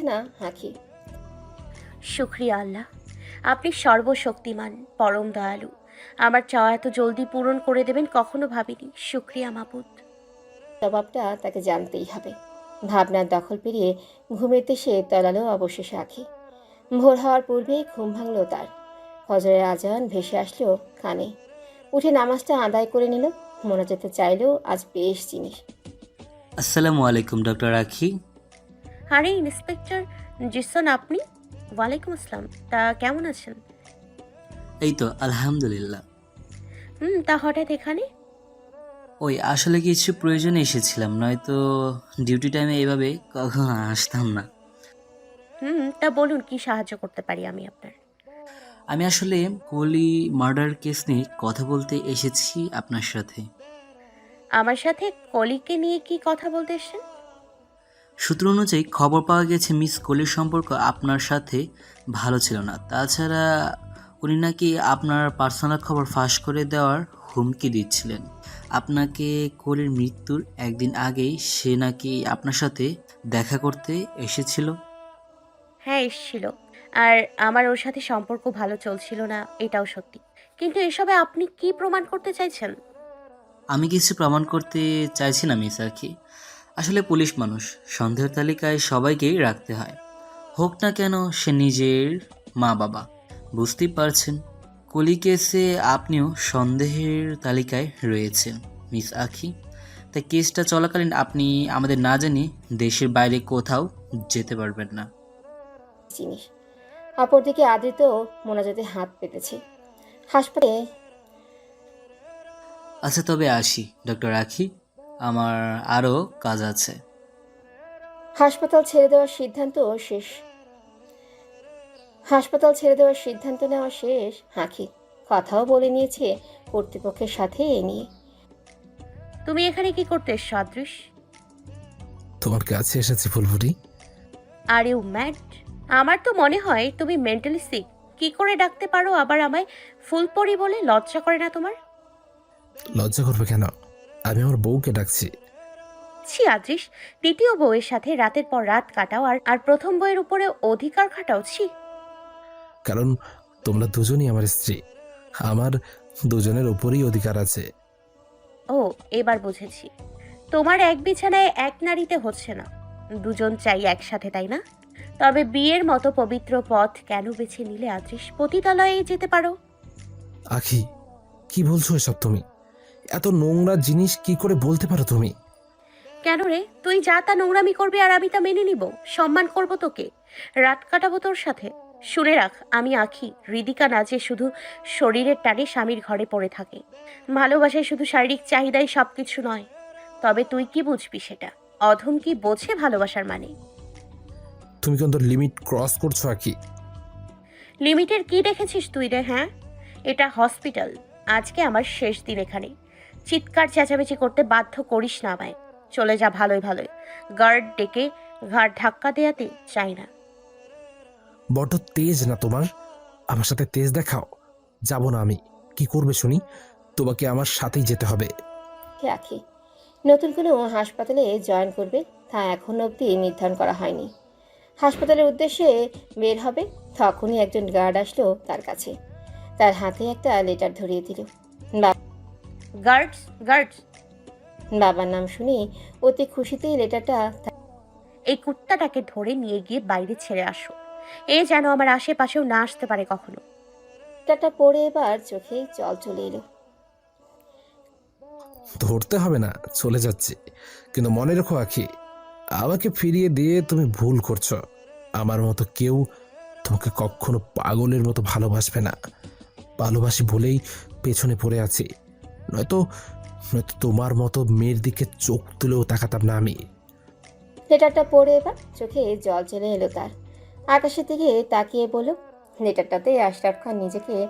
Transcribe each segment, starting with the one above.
না আঁখি। শুক্রিয়া আল্লাহ, আপনি সর্বশক্তিমান, পরম দয়ালু। আমার চাওয়া এত জলদি পূরণ করে দেবেন কখনো ভাবিনি। শুক্রিয়া মাবুদ। জবাবটা তাকে জানতেই হবে। ভাবনার দখল পেরিয়ে ঘুমের দেশে তলালো অবশেষে আঁখি। ভোর হওয়ার পূর্বেই ঘুম ভাঙল তার। ফজরের আজান ভেসে আসলো কানে। উঠে নামাজটা আদায় করে নিল। মোনাজাতে চাইলেও আজ বেশ জিনিস। আসসালামু আলাইকুম ডক্টর আখি। আরে ইন্সপেক্টর জিসন, আপনি? ওয়ালাইকুম আসসালাম। তা কেমন আছেন? এই তো আলহামদুলিল্লাহ। তা হঠাৎ এখানে? ওই আসলে কিছু প্রয়োজনে এসেছিলাম, নয়তো ডিউটি টাইমে এভাবে কখনো আসতাম না। তা বলুন, কি সাহায্য করতে পারি আমি আপনার? আমি আসলে কলি মার্ডার কেস নিয়ে কথা বলতে এসেছি আপনার সাথে। আমার সাথে কলিগকে নিয়ে কি কথা বলতে এসেছেন? সূত্র অনুযায়ী খবর পাওয়া গেছে মিস কলির সম্পর্ক আপনার সাথে ভালো ছিল না। তাছাড়া উনি নাকি আপনার পার্সোনাল খবর ফাঁস করে দেওয়ার হুমকি দিচ্ছিলেন। আপনাকে কলির মৃত্যুর একদিন আগেই সে নাকি আপনার সাথে দেখা করতে এসেছিল। হ্যাঁ, এসেছিল। আর আমার ওর সাথে সম্পর্ক ভালো চলছিল না, এটাও সত্যি। কিন্তু এসবে আপনি কি প্রমাণ করতে চাইছেন? আমি কিছু প্রমাণ করতে চাইছি না মিস আরকি। আসলে পুলিশ মানুষ, সন্দেহের তালিকায় সবাইকেই রাখতে হয়, হোক না কেন সে নিজের মা বাবা। বুঝতেই পারছেন, কলি কেসে আপনিও সন্দেহের তালিকায় রয়েছেন মিস আখি। তাই কেসটা চলাকালীন আপনি আমাদের না জানিয়ে দেশের বাইরে কোথাও যেতে পারবেন না। জিনিস। অপরদিকে আদৃত মোনাজাতে হাত পেতেছে। হাসপাতালে আচ্ছা তবে আসি ডক্টর আখি, আমার আরও কাজ আছে। হাসপাতাল ছেড়ে দেওয়ার সিদ্ধান্ত শেষ। হাসপাতাল ছেড়ে দেওয়ার সিদ্ধান্ত নেওয়া শেষ আঁখি। কথাও বলে নিয়েছে কর্তৃপক্ষের সাথে এ নিয়ে। তুমি এখানে কি করতে এসছো আদৃশ? তোমার কাছে এসেছি ফুলফুটি। Are you mad? আমার তো মনে হয় তুমি মেন্টালি সিক। কি করে ডাকতে পারো আবার আমায় ফুলপরি বলে? লজ্জা করে না তোমার? লজ্জা করবে কেন? আমি আমার বউকে ডাকছি। ছি আদৃশ, দ্বিতীয় বউয়ের সাথে রাতের পর রাত কাটাও আর আর প্রথম বউয়ের উপরে অধিকার খাটাও, ছি। কারণ তোমরা দুজনই আমার স্ত্রী। আমার দুজনের ওপরই অধিকার আছে। ও, এবার বুঝেছি। তোমার এক বিছানায় এক নারীতে হচ্ছে না, দুজন চাই একসাথে, তাই না? তবে বিয়ের মতো পবিত্র পথ কেন বেছে নিলে আদৃশ? পতিতালয়ে যেতে পারো। আখি, কি বলছো এসব তুমি? এত নোংরা জিনিস কি করে বলতে পারো তুমি? কেন রে? তুই যা তা নোংরামি করবি আর আমি তা মেনে নিব? সম্মান করব তোকে, রাত কাটাবো তোর সাথে। শুনে রাখ, আমি আঁখি, হৃদিকা না, যে শুধু শরীরের টানে স্বামীর ঘরে পড়ে থাকে। ভালোবাসায় শুধু শারীরিক চাহিদাই সবকিছু নয়। তবে তুই কি বুঝবি সেটা? অধম কি বোঝে ভালোবাসার মানে? তুমি কিন্তু লিমিট ক্রস করছো আখি। লিমিটের কি দেখেছিস তুই রে? হ্যাঁ, এটা হসপিটাল। আজকে আমার শেষ দিন এখানে। চিৎকার চেঁচামেচি করতে বাধ্য করিস না আমায়। চলে যা ভালোই ভালোই। গার্ড ডেকে ঘাড় ধাক্কা দেয়াতে চাই না। বড্ড তেজ না তোমার? আমার সাথে তেজ দেখাও। যাব না আমি। কি করবে শুনি? তোমাকে আমার সাথেই যেতে হবে। আঁখি নতুন কোনো হাসপাতালে জয়েন করবে তা এখনো অবধি নির্ধারণ করা হয়নি। হাসপাতালের উদ্দেশ্যে বের হবে, তখনই একজন গার্ড আসলো তার কাছে। তার হাতে একটা লেটার ধরিয়ে দিল। Guards, guards! বাবার নাম শুনে অতি খুশিতেই লেটারটা এই কুত্তাটাকে ধরে নিয়ে গিয়ে বাইরে ছেড়ে আসো। এ যেন আমার আশেপাশেও না আসতে পারে কখনো। লেটারটা পড়ে এবার চোখে জল চলে এলো। ধরতে হবে না, চলে যাচ্ছি। কিন্তু মনে রেখো আখি, আমাকে ফিরিয়ে দিয়ে তুমি ভুল করছো। আমার মতো কেউ তোমাকে কখনো পাগলের মতো ভালোবাসবে না। ভালোবাসি বলেই পেছনে পড়ে আছি। নয়তো নয়তো তোমার মতো মেয়ের দিকে চোখ তুলেও তাকাতাম না আমি। লেটারটা পড়ে এবার চোখে জল চলে এলো তার। আকাশের দিকে তাকিয়ে বলল, লেটারটাতে আশরাফ খান নিজেকে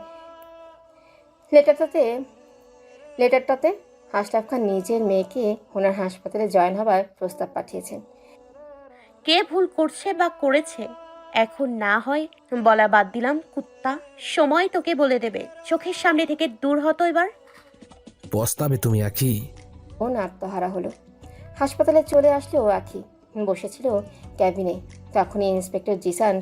লেটারটাতে লেটারটাতে আশরাফ খান নিজের মেয়েকে ওনার হাসপাতালে জয়েন হবার প্রস্তাব পাঠিয়েছেন। কে ভুল করছে বা করেছে এখন না হয় বলা বাদ দিলাম, কুত্তা। সময় তোকে বলে দেবে। চোখের সামনে থেকে দূর হতো এবার। পস্তাবে তুমি আখি। বোন আত্মহারা হলো। হাসপাতালে চলে আসলো আঁখি। বসেছিল ক্যাবিনে। তখনই ইন্সপেক্টর জিসান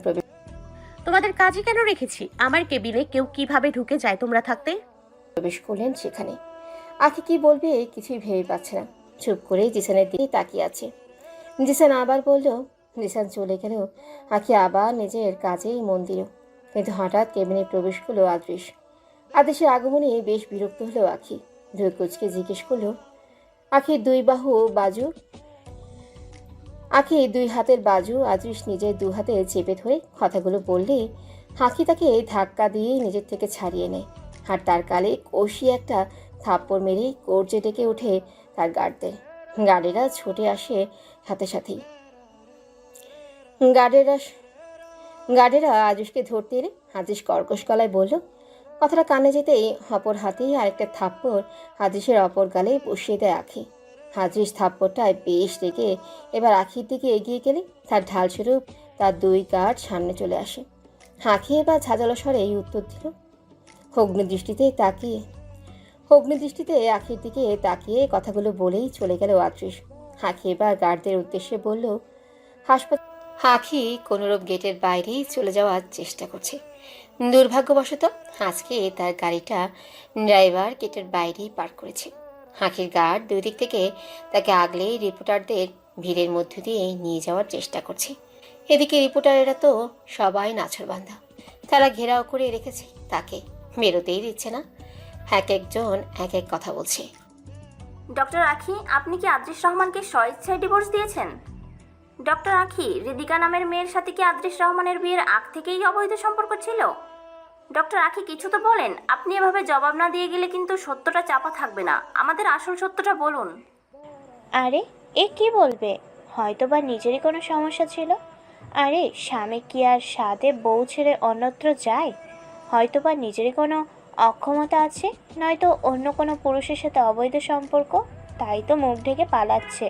তোমাদের কাজে কেন রেখেছি? আমার কেবিনে কেউ কিভাবে ঢুকে যায় তোমরা থাকতে? প্রবেশ করলেন সেখানে। আখি কি বলবে কিছুই ভেবে পাচ্ছে না, চুপ করে জিসানের দিকে তাকিয়ে আছে। জিসান আবার বলল। জিসান চলে গেল। আখি আবার নিজের কাজেই মন দিল। কিন্তু হঠাৎ কেবিনে প্রবেশ করলো আদৃশ। আদেশের আগমনে বেশ বিরক্ত হলো আখি। ধুয়ে কুচকে জিজ্ঞেস করলো, আখির দুই হাতের বাজু আদৃশ নিজের দু হাতে চেপে ধরে কথাগুলো বললেই আখি তাকে ধাক্কা দিয়ে নিজের থেকে ছাড়িয়ে নেয়। আর তার গালে কষি একটা থাপ্পড় মেরেই গর্জে ডেকে ওঠে তার গার্ডদের। গার্ডেরা ছুটে আসে সাথে সাথেই। গার্ডেরা গার্ডেরা আজুষকে ধরতে এলে আজুষ কর্কশ গলায় বলল। কথাটা কানে যেতেই অপর হাতেই আরেকটা থাপ্পড় আজুষের অপর গালে বসিয়ে দেয় আখি। আজুষ থাপ্পড়টায় বেশ রেগে এবার আখির দিকে এগিয়ে গেলে তার ঢালস্বরূপ তার দুই গার্ড সামনে চলে আসে। আখি এবার ঝাঁঝালো স্বরে উত্তর দিল। অগ্নিদৃষ্টিতে আখির দিকে তাকিয়ে কথাগুলো বলেই চলে গেল আদৃশ। আখি এবার গার্ডদের উদ্দেশ্যে বলল, হাসপাতাল। আখি কোনোরূপ গেটের বাইরেই চলে যাওয়ার চেষ্টা করছে। দুর্ভাগ্যবশত আজকে তার গাড়িটা ড্রাইভার গেটের বাইরেই পার্ক করেছে। আখির গার্ড দুই দিক থেকে তাকে আগলে রিপোর্টারদের ভিড়ের মধ্য দিয়ে নিয়ে যাওয়ার চেষ্টা করছে। এদিকে রিপোর্টারেরা তো সবাই নাছোড়বান্ধা। তারা ঘেরাও করে রেখেছে তাকে, বেরোতেই দিচ্ছে না। একজন এক এক কথা বলছে। ডক্টর আখি, আপনি কি আদৃশ রহমানকে স্বেচ্ছায় ডিভোর্স দিয়েছেন? ডক্টর আখি, হৃদিকা নামের মেয়ের সাথে কি আদৃশ রহমানের বিয়ের আগ থেকেই অবৈধ সম্পর্ক ছিল? ডক্টর আখি, কিছু তো বলেন। আপনি এভাবে জবাব না দিয়ে গেলে কিন্তু সত্যটা চাপা থাকবে না। আমাদের আসল সত্যটা বলুন। আরে এ কি বলবে? হয়তো বা নিজেরই কোনো সমস্যা ছিল। আরে স্বামী কি আর সাধে বউ ছেড়ে অন্যত্র যায়? হয়তো বা নিজেরই কোনো অক্ষমতা আছে, নয়তো অন্য কোনো পুরুষের সাথে অবৈধ সম্পর্ক, তাই তো মুখ ঢেকে পালাচ্ছে।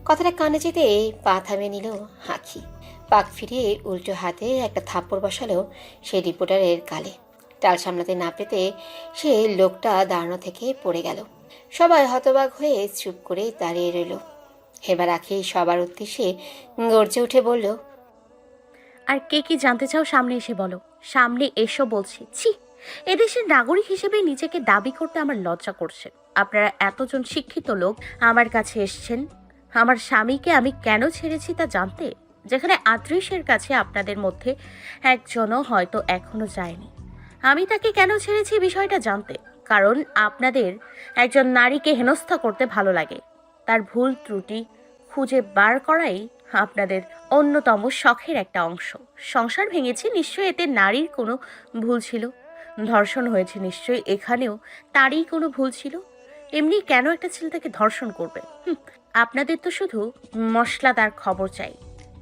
কথাটা কানে যেতে পা থামিয়ে নিল আখি। পাক ফিরিয়ে উল্টো হাতে একটা থাপ্পড় বসালো সেই রিপোর্টারের গালে। টাল সামলাতে না পেতে সে লোকটা দাঁড়ানো থেকে পড়ে গেল। সবাই হতবাক হয়ে চুপ করে দাঁড়িয়ে রইল। এবার আখি সবার উদ্দেশ্যে গর্জে উঠে বলল, আর কে কি জানতে চাও সামনে এসে বলো। সামনে এসো বলছি। ছি, এদেশের নাগরিক হিসেবে নিজেকে দাবি করতে আমার লজ্জা করছে। আপনারা এতজন শিক্ষিত লোক আমার কাছে এসছেন আমার স্বামীকে আমি কেন ছেড়েছি তা জানতে, যেখানে আদৃশের কাছে আপনাদের মধ্যে একজনও হয়তো এখনো যায়নি। আমি তাকে কেন ছেড়েছি বিষয়টা জানতে, কারণ আপনাদের একজন নারীকে হেনস্থা করতে ভালো লাগে। তার ভুল ত্রুটি খুঁজে বার করাই আপনাদের অন্যতম শখের একটা অংশ। সংসার ভেঙেছে, নিশ্চয়ই এতে নারীর কোনো ভুল ছিল। ধর্ষণ হয়েছে, নিশ্চয়ই এখানেও তারই কোনো ভুল ছিল। এমনি কেন একটা ছেলে তাকে ধর্ষণ করবে? আপনাদের তো শুধু মশলাদার খবর চাই।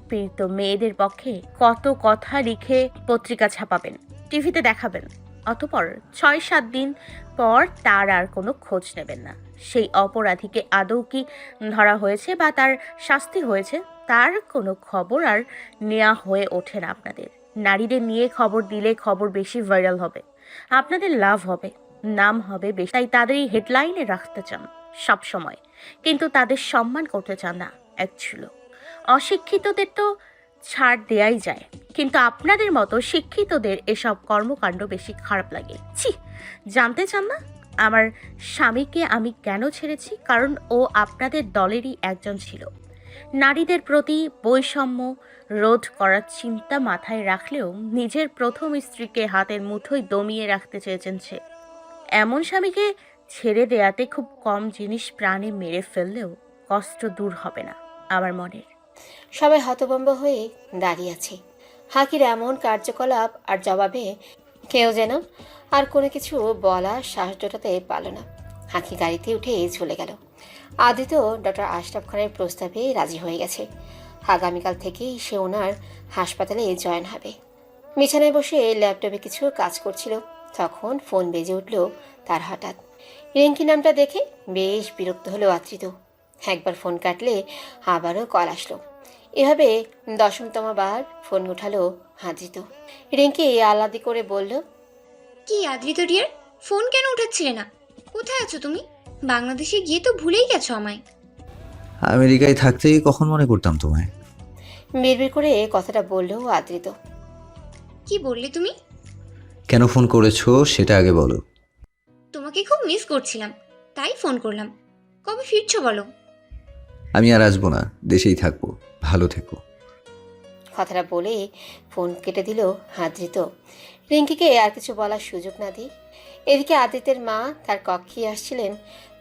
পীড়িত মেয়েদের পক্ষে কত কথা লিখে পত্রিকা ছাপাবেন, টিভিতে দেখাবেন, অতঃপর ৬-৭ দিন পর তার আর কোনো খোঁজ নেবেন না। সেই অপরাধীকে আদৌ কি ধরা হয়েছে বা তার শাস্তি হয়েছে তার কোনো খবর আর নেওয়া হয়ে ওঠে না আপনাদের। নারীদের নিয়ে খবর দিলে খবর বেশি ভাইরাল হবে, আপনাদের লাভ হবে, নাম হবে বেশি, তাই তাদেরই হেডলাইনে রাখতে চান সব সময়, কিন্তু তাদের সম্মান করতে চান না। অ্যাকচুয়ালি অশিক্ষিতদের তো ছাড় দেয়াই যায়, কিন্তু আপনাদের মতো শিক্ষিতদের এসব কর্মকাণ্ড বেশি খারাপ লাগে। ছি, জানতে চান না আমার স্বামীকে আমি কেন ছেড়েছি? কারণ ও আপনাদের দলেরই একজন ছিল। নারীদের প্রতি বৈষম্য রোধ করার চিন্তা মাথায় রাখলেও নিজের প্রথম স্ত্রীকে হাতের মুঠোয় দমিয়ে রাখতে চেয়েছেন সে। এমন স্বামীকে ছেড়ে দেয়াতে খুব কম জিনিস প্রাণে মেরে ফেললেও কষ্ট দূর হবে না আমার মনের। সবাই হতভম্ব হয়ে দাঁড়িয়ে আছে। হাকির এমন কার্যকলাপ আর জবাবে কেউ যেন আর কোনো কিছু বলার সাহস জোটাতে পারল না। হাকি গাড়িতে উঠে চলে গেল। আদিত্য ডক্টর আশরাফ খানের প্রস্তাবে রাজি হয়ে গেছে। আগামীকাল থেকেই সে ওনার হাসপাতালে জয়েন হবে। বিছানায় বসে ল্যাপটপে কিছু কাজ করছিল, তখন ফোন বেজে উঠল তার হঠাৎ। রিঙ্কি নামটা দেখে বেশ বিরক্ত হলো আদৃত। একবার ফোন কাটলে আবারও কল আসলো। এভাবে 10তম বার ফোন উঠালো আদৃত। রিঙ্কি আহ্লাদি করে বলল, কি আদৃত ডিয়ার, ফোন কেন উঠাচ্ছিলে না? কোথায় আছো তুমি? বাংলাদেশে গিয়ে তো ভুলেই গেছো আমায়। আমেরিকায় থাকতেই কখন মনে করতাম তোমায়। বিড়বিড় করে কথাটা বললেও আদৃত। কি বললে তুমি? কেন ফোন করেছো সেটা আগে বলো। তোমাকে খুব মিস করছিলাম, তাই ফোন করলাম। কবে ফিরছো বলো? আমি আর আসবো না, দেশেই থাকবো। ভালো থেকো। কথাটা বলে ফোন কেটে দিল আদৃত, রিঙ্কিকে আর কিছু বলার সুযোগ না দিয়ে। এদিকে আদিত্যের মা তার কক্ষে আসছিলেন,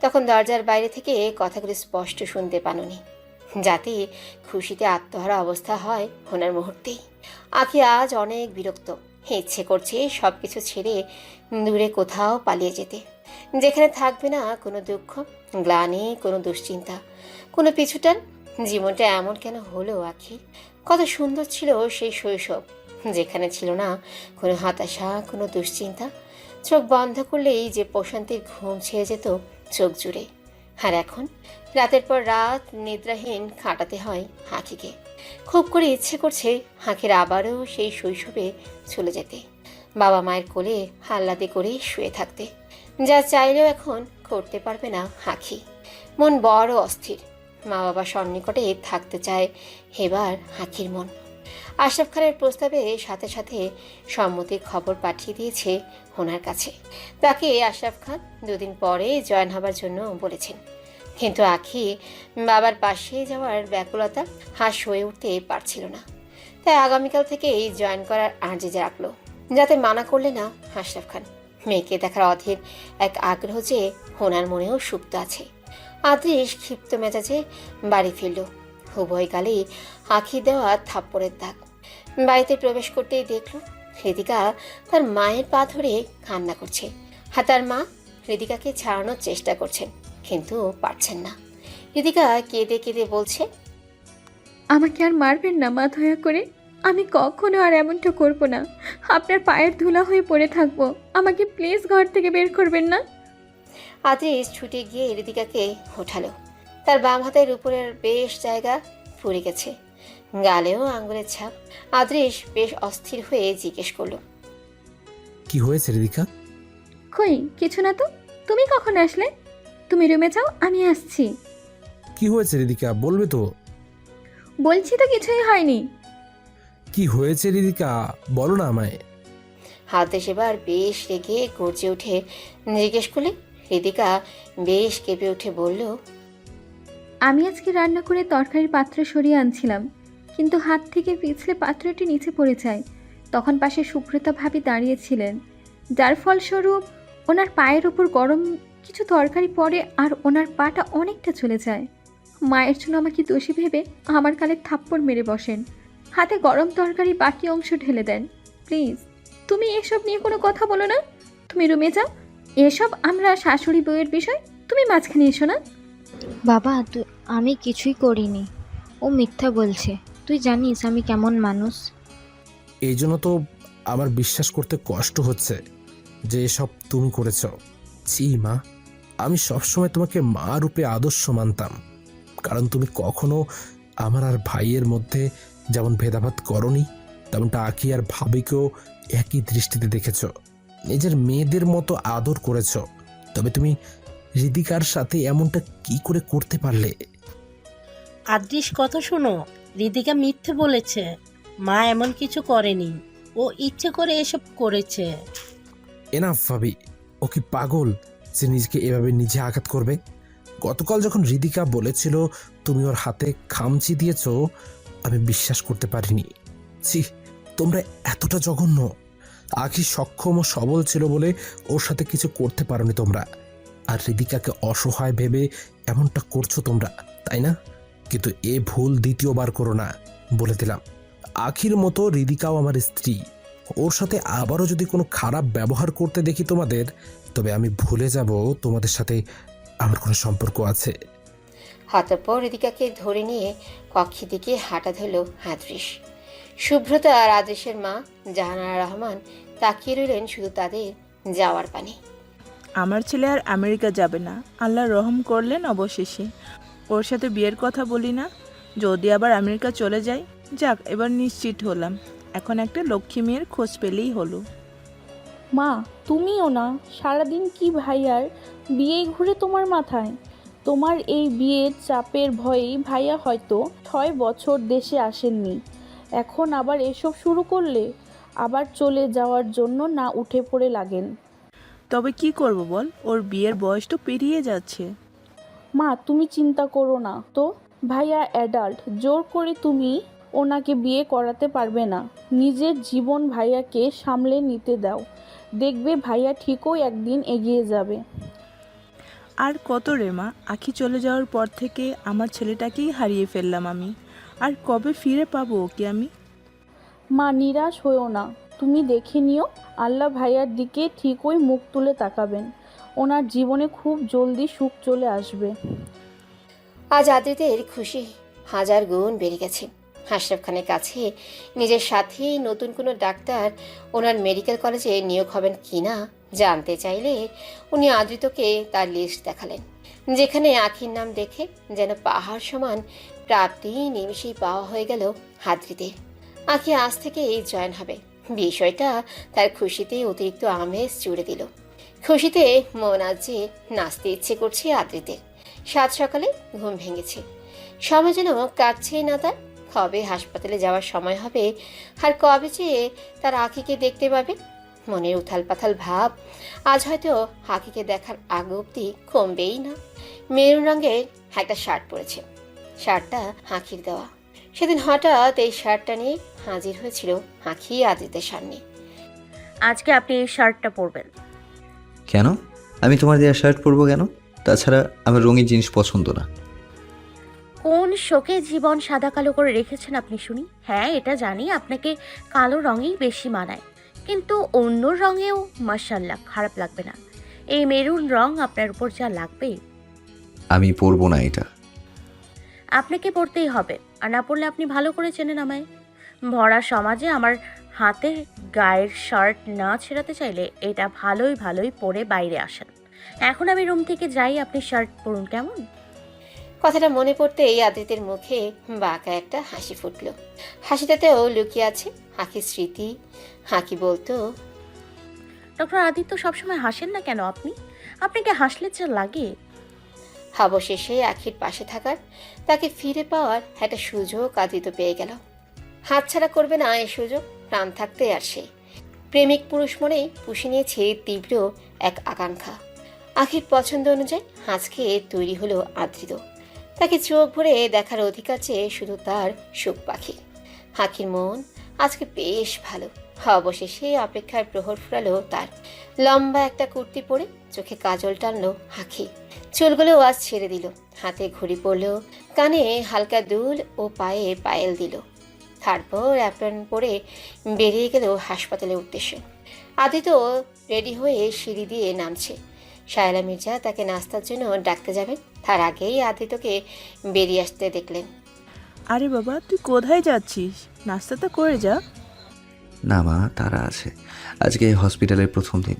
তখন দরজার বাইরে থেকে কথাগুলো স্পষ্ট শুনতে পাননি, যাতে খুশিতে আত্মহারা অবস্থা হয় ওনার মুহূর্তেই। আখি আজ অনেক বিরক্ত, ইচ্ছে করছে সব কিছু ছেড়ে দূরে কোথাও পালিয়ে যেতে, যেখানে থাকবে না কোনো দুঃখ, গ্লানি, কোনো দুশ্চিন্তা, কোনো পিছুটান। জীবনটা এমন কেন হলো আখি? কত সুন্দর ছিল সেই শৈশব, যেখানে ছিল না কোনো হতাশা, কোনো দুশ্চিন্তা। চোখ বন্ধ করলেই যে প্রশান্তির ঘুম ছেয়ে যেত চোখ জুড়ে। আর এখন রাতের পর রাত নিদ্রাহীন কাটাতে হয় আঁখিকে। খুব করে ইচ্ছে করছে আঁখির আবারও সেই শৈশবে চলে যেতে, বাবা মায়ের কোলে আহ্লাদে করে শুয়ে থাকতে, যা চাইলেও এখন করতে পারবে না আঁখি। মন বড় অস্থির, মা বাবা সন্নিকটে থাকতে চায় এবার আঁখির মন। আশরাফ খানের প্রস্তাবে সাথে সাথে সম্মতির খবর পাঠিয়ে দিয়েছে ওনার কাছে। তাকে আশরাফ খান 2 দিন পরে জয়েন হবার জন্য বলেছেন, কিন্তু আঁখি বাবার পাশে যাওয়ার ব্যাকুলতা হাস হয়ে উঠতে পারছিল না, তাই আগামীকাল থেকেই জয়েন করার আর্জি রাখলো, যাতে মানা করলে না আশরাফ খান। মেয়েকে দেখার অধীর এক আগ্রহ যে ওনার মনেও সুপ্ত আছে। আদৃশ ক্ষিপ্ত মেজাজে বাড়ি ফিরল, উভয় গালেই আঁখি দেওয়া থাপ্পড়ের দাগ। বাড়িতে প্রবেশ করতেই দেখল হৃদিকা তার মায়ের পা ধরে কান্না করছে, আর তার মা হৃদিকাকে ছাড়ানোর চেষ্টা করছেন, কিন্তু পারছেন না। হৃদিকা কেঁদে কেঁদে বলছে, আমাকে আর মারবেন না মা, দয়া করে। আমি কখনো আর এমনটা করব না। আপনার পায়ের ধুলা হয়ে পড়ে থাকবো। আমাকে প্লিজ ঘর থেকে বের করবেন না। আদৃশ ছুটে গিয়ে হৃদিকাকে ওঠালো। তার বাম হাতের উপরের বেশ জায়গা পুড়ে গেছে, গালেও আঙ্গুলের ছাপ। আদৃশ বেশ অস্থির হয়ে জিজ্ঞেস করলো, কি হয়েছে রিদিকা? কই কিছু না তো। তুমি কখন আসলে? তুমি রুমে যাও, আমি আসছি। কি হয়েছে রিদিকা, বলবে তো? বলছি তো কিছুই হয়নি। কি হয়েছে রিদিকা, বলো না আমায়। আদৃশ এবার বেশ রেগে গর্জে উঠে জিজ্ঞেস করলে। হৃদিকা বেশ কেঁপে উঠে বলল, আমি আজকে রান্না করে তরকারির পাত্র সরিয়ে আনছিলাম, কিন্তু হাত থেকে পিছলে পাত্রটি নিচে পড়ে যায়। তখন পাশে সুব্রতা ভাবি দাঁড়িয়েছিলেন, যার ফলস্বরূপ ওনার পায়ের ওপর গরম কিছু তরকারি পড়ে আর ওনার পাটা অনেকটা চলে যায়। মায়ের জন্য আমাকে দোষী ভেবে আমার গালে থাপ্পড় মেরে বসেন, হাতে গরম তরকারি বাকি অংশ ঢেলে দেন। প্লিজ তুমি এসব নিয়ে কোনো কথা বলো না, তুমি রুমে যাও। এসব আমরা শাশুড়ি বউয়ের বিষয়, তুমি মাঝখানে এসো না। বাবা আমি কিছুই করিনি, ও মিথ্যা বলছে। তুই জানিস আমি কেমন মানুষ। এই জন্য তো আমার বিশ্বাস করতে কষ্ট হচ্ছে যে এসব তুমি করেছ। ছি মা, আমি সবসময় তোমাকে মা রূপে আদর্শ মানতাম, কারণ তুমি কখনো আমার আর ভাইয়ের মধ্যে যেমন ভেদাভেদ করনি, তেমনটা আঁখি আর ভাবিকেও একই দৃষ্টিতে দেখেছ, নিজের মেয়েদের মতো আদর করেছ। তবে তুমি হৃদিকার সাথে এমনটা কি করে করতে পারলে? আদৃশ কথা শোনো, রিদিকা মিথ্যে বলেছে। মা এমন কিছু করেনি, ও ইচ্ছে করে এসব করেছে। এনাফ ভাবি, ও কি পাগল যে নিজেকে এভাবে নিজে আঘাত করবে? গতকাল যখন হৃদিকা বলেছিল তুমি ওর হাতে খামচি দিয়েছ, আমি বিশ্বাস করতে পারিনি। ছি, তোমরা এতটা জঘন্য। আঁখি সক্ষম ও সবল ছিল বলে ওর সাথে কিছু করতে পারোনি তোমরা, আর হৃদিকাকে অসহায় ভেবে এমনটা করছো তোমরা, তাই না? কিন্তু এ ভুল দ্বিতীয়বার করো না, বলে দিলাম। আঁখির মতো হৃদিকাও আমার স্ত্রী, ওর সাথে আবারও যদি কোনো খারাপ ব্যবহার করতে দেখি তোমাদের, তবে আমি ভুলে যাব তোমাদের সাথে আমার কোনো সম্পর্ক আছে। অতঃপর হৃদিকাকে ধরে নিয়ে কক্ষের দিকে হাঁটা ধরল আদৃশ। সুব্রতা আর আদৃশের মা জাহানারা রহমান তাকিয়ে রইলেন শুধু তাদের যাওয়ার পানে। আমার ছেলে আর আমেরিকা যাবে না, আল্লাহ রহম করলেন অবশেষে। ওর সাথে বিয়ের কথা বলি না, যদি আবার আমেরিকা চলে যায়। যাক, এবার নিশ্চিত হলাম। এখন একটা লক্ষ্মী মেয়ের খোঁজ পেলেই হলো। মা তুমিও না, সারাদিন কি ভাই আর বিয়েই ঘুরে তোমার মাথায়। তোমার এই বিয়ের চাপের ভয়েই ভাইয়া হয়তো 6 বছর দেশে আসেননি। এখন আবার এসব শুরু করলে আবার চলে যাওয়ার জন্য না উঠে পড়ে লাগেন। তবে কি করব বল, ওর বিয়ের বয়স তো পেরিয়ে যাচ্ছে। মা তুমি চিন্তা করো না তো, ভাইয়া অ্যাডাল্ট, জোর করে তুমি ওনাকে বিয়ে করাতে পারবে না। নিজের জীবন ভাইয়াকে সামলে নিতে দাও, দেখবে ভাইয়া ঠিকই একদিন এগিয়ে যাবে। আর কত রে মা, আখি চলে যাওয়ার পর থেকে আমার ছেলেটাকেই হারিয়ে ফেললাম আমি। আর কবে ফিরে পাবো ওকে আমি? মা নিরাশ হয়েও না, তুমি দেখে নিও, আল্লাহ ভাইয়ার দিকে ঠিকই মুখ তুলে তাকাবেন। ওনার জীবনে খুব জলদি সুখ চলে আসবে। আজ আদ্রিতের খুশি হাজার গুণ বেড়ে গেছে। আশরাফ খানের কাছে নিজের সাথে নতুন কোনো ডাক্তার ওনার মেডিকেল কলেজে নিয়োগ হবেন কিনা জানতে চাইলে উনি আদ্রিতকে তার লিস্ট দেখালেন, যেখানে আখির নাম দেখে যেন পাহাড় সমান প্রাপ্তি নিমিষেই পাওয়া হয়ে গেল আদ্রিতের। আখি আজ থেকে জয়েন হবে, বিষয়টা তার খুশিতে অতিরিক্ত আমেজ জুড়ে দিল। খুশিতে মন আজ যে নাচতে ইচ্ছে করছে আদ্রিতের। সাত সকালে ঘুম ভেঙেছে, সময় যেন কাটছেই না তার। কবে হাসপাতালে যাওয়ার সময় হবে, আর কবে যে তার আখিকে দেখতে পাবে। মনের উথাল পাথাল ভাব আজ হয়তো আখিকে দেখার আগ অব্দি কমবেই না। মেরুন রঙের একটা শার্ট পরেছে, শার্টটা আখির দেওয়া। সেদিন হঠাৎ এই শার্টটা নিয়ে হাজির হয়েছিল আখি আদ্রিতের সামনে। আজকে আপনি এই শার্টটা পরবেন। কেন? আমি তোমার দেওয়া শার্ট পরবো কেন? তাছাড়া আমার রঙিন জিনিস পছন্দ না। কোন শোকে জীবন সাদা কালো করে রেখেছেন আপনি শুনি? হ্যাঁ, এটা জানি আপনাকে কালো রঙেই বেশি মানায়, কিন্তু অন্য রঙেও মাশাআল্লাহ খারাপ লাগবে না। এই মেরুন রং আপনার উপর যা লাগবে। আমি পরবো না এটা। আপনাকে পরতেই হবে, আর না পরলে আপনি ভালো করে চেনেন আমায়। ভরা সমাজে আমার হাতে গায়ের শার্ট না ছেড়াতে চাইলে এটা ভালোই পরে বাইরে আসেন। এখন আমি রুম থেকে যাই, আপনি শার্ট পরুন কেমন? কথাটা মনে পড়তেই আদ্রিতের মুখে বাঁকা একটা হাসি ফুটল। হাসিটাতেও লুকিয়ে আছে আখির স্মৃতি। হাকি বলতো, ডক্টর আদিত্য সবসময় হাসেন না কেন আপনি? আপনাকে হাসলে যা লাগে। অবশেষে আখির পাশে থাকার, তাকে ফিরে পাওয়ার একটা সুযোগ আদ্রিত পেয়ে গেল। হাতছাড়া করবে না এই সুযোগ, প্রাণ থাকতে। আর সে প্রেমিক পুরুষ মনেই পুষে নিয়েছে তীব্র এক আকাঙ্ক্ষা। আখির পছন্দ অনুযায়ী আজকে তৈরি হলো আদ্রিত। তাকে চোখ ভরে দেখার অধিকার চেয়ে শুধু তার সুখ পাখি। আখির মন আজকে বেশ ভালো। অবশেষে অপেক্ষার প্রহর ফুরালো তার। লম্বা একটা কুর্তি পরে চোখে কাজল টানলো আখি, চুলগুলো আজ ছেড়ে দিল, হাতে ঘড়ি পরলো, কানে হালকা দুল ও পায়ে পায়েল দিল। তারপর অ্যাপ্রন পরে বেরিয়ে গেল হাসপাতালের উদ্দেশ্যে। আদিত্য রেডি হয়ে সিঁড়ি দিয়ে নামছে। শায়লা মির্জা তাকে নাস্তার জন্য ডাকতে যাবেন, তার আগেই আদিত্যকে বেরিয়ে আসতে দেখলেন। আরে বাবা, তুই কোথায় যাচ্ছিস? নাস্তাটা করে যা। না মা, তারা আছে। আজকে হসপিটালের প্রথম দিন,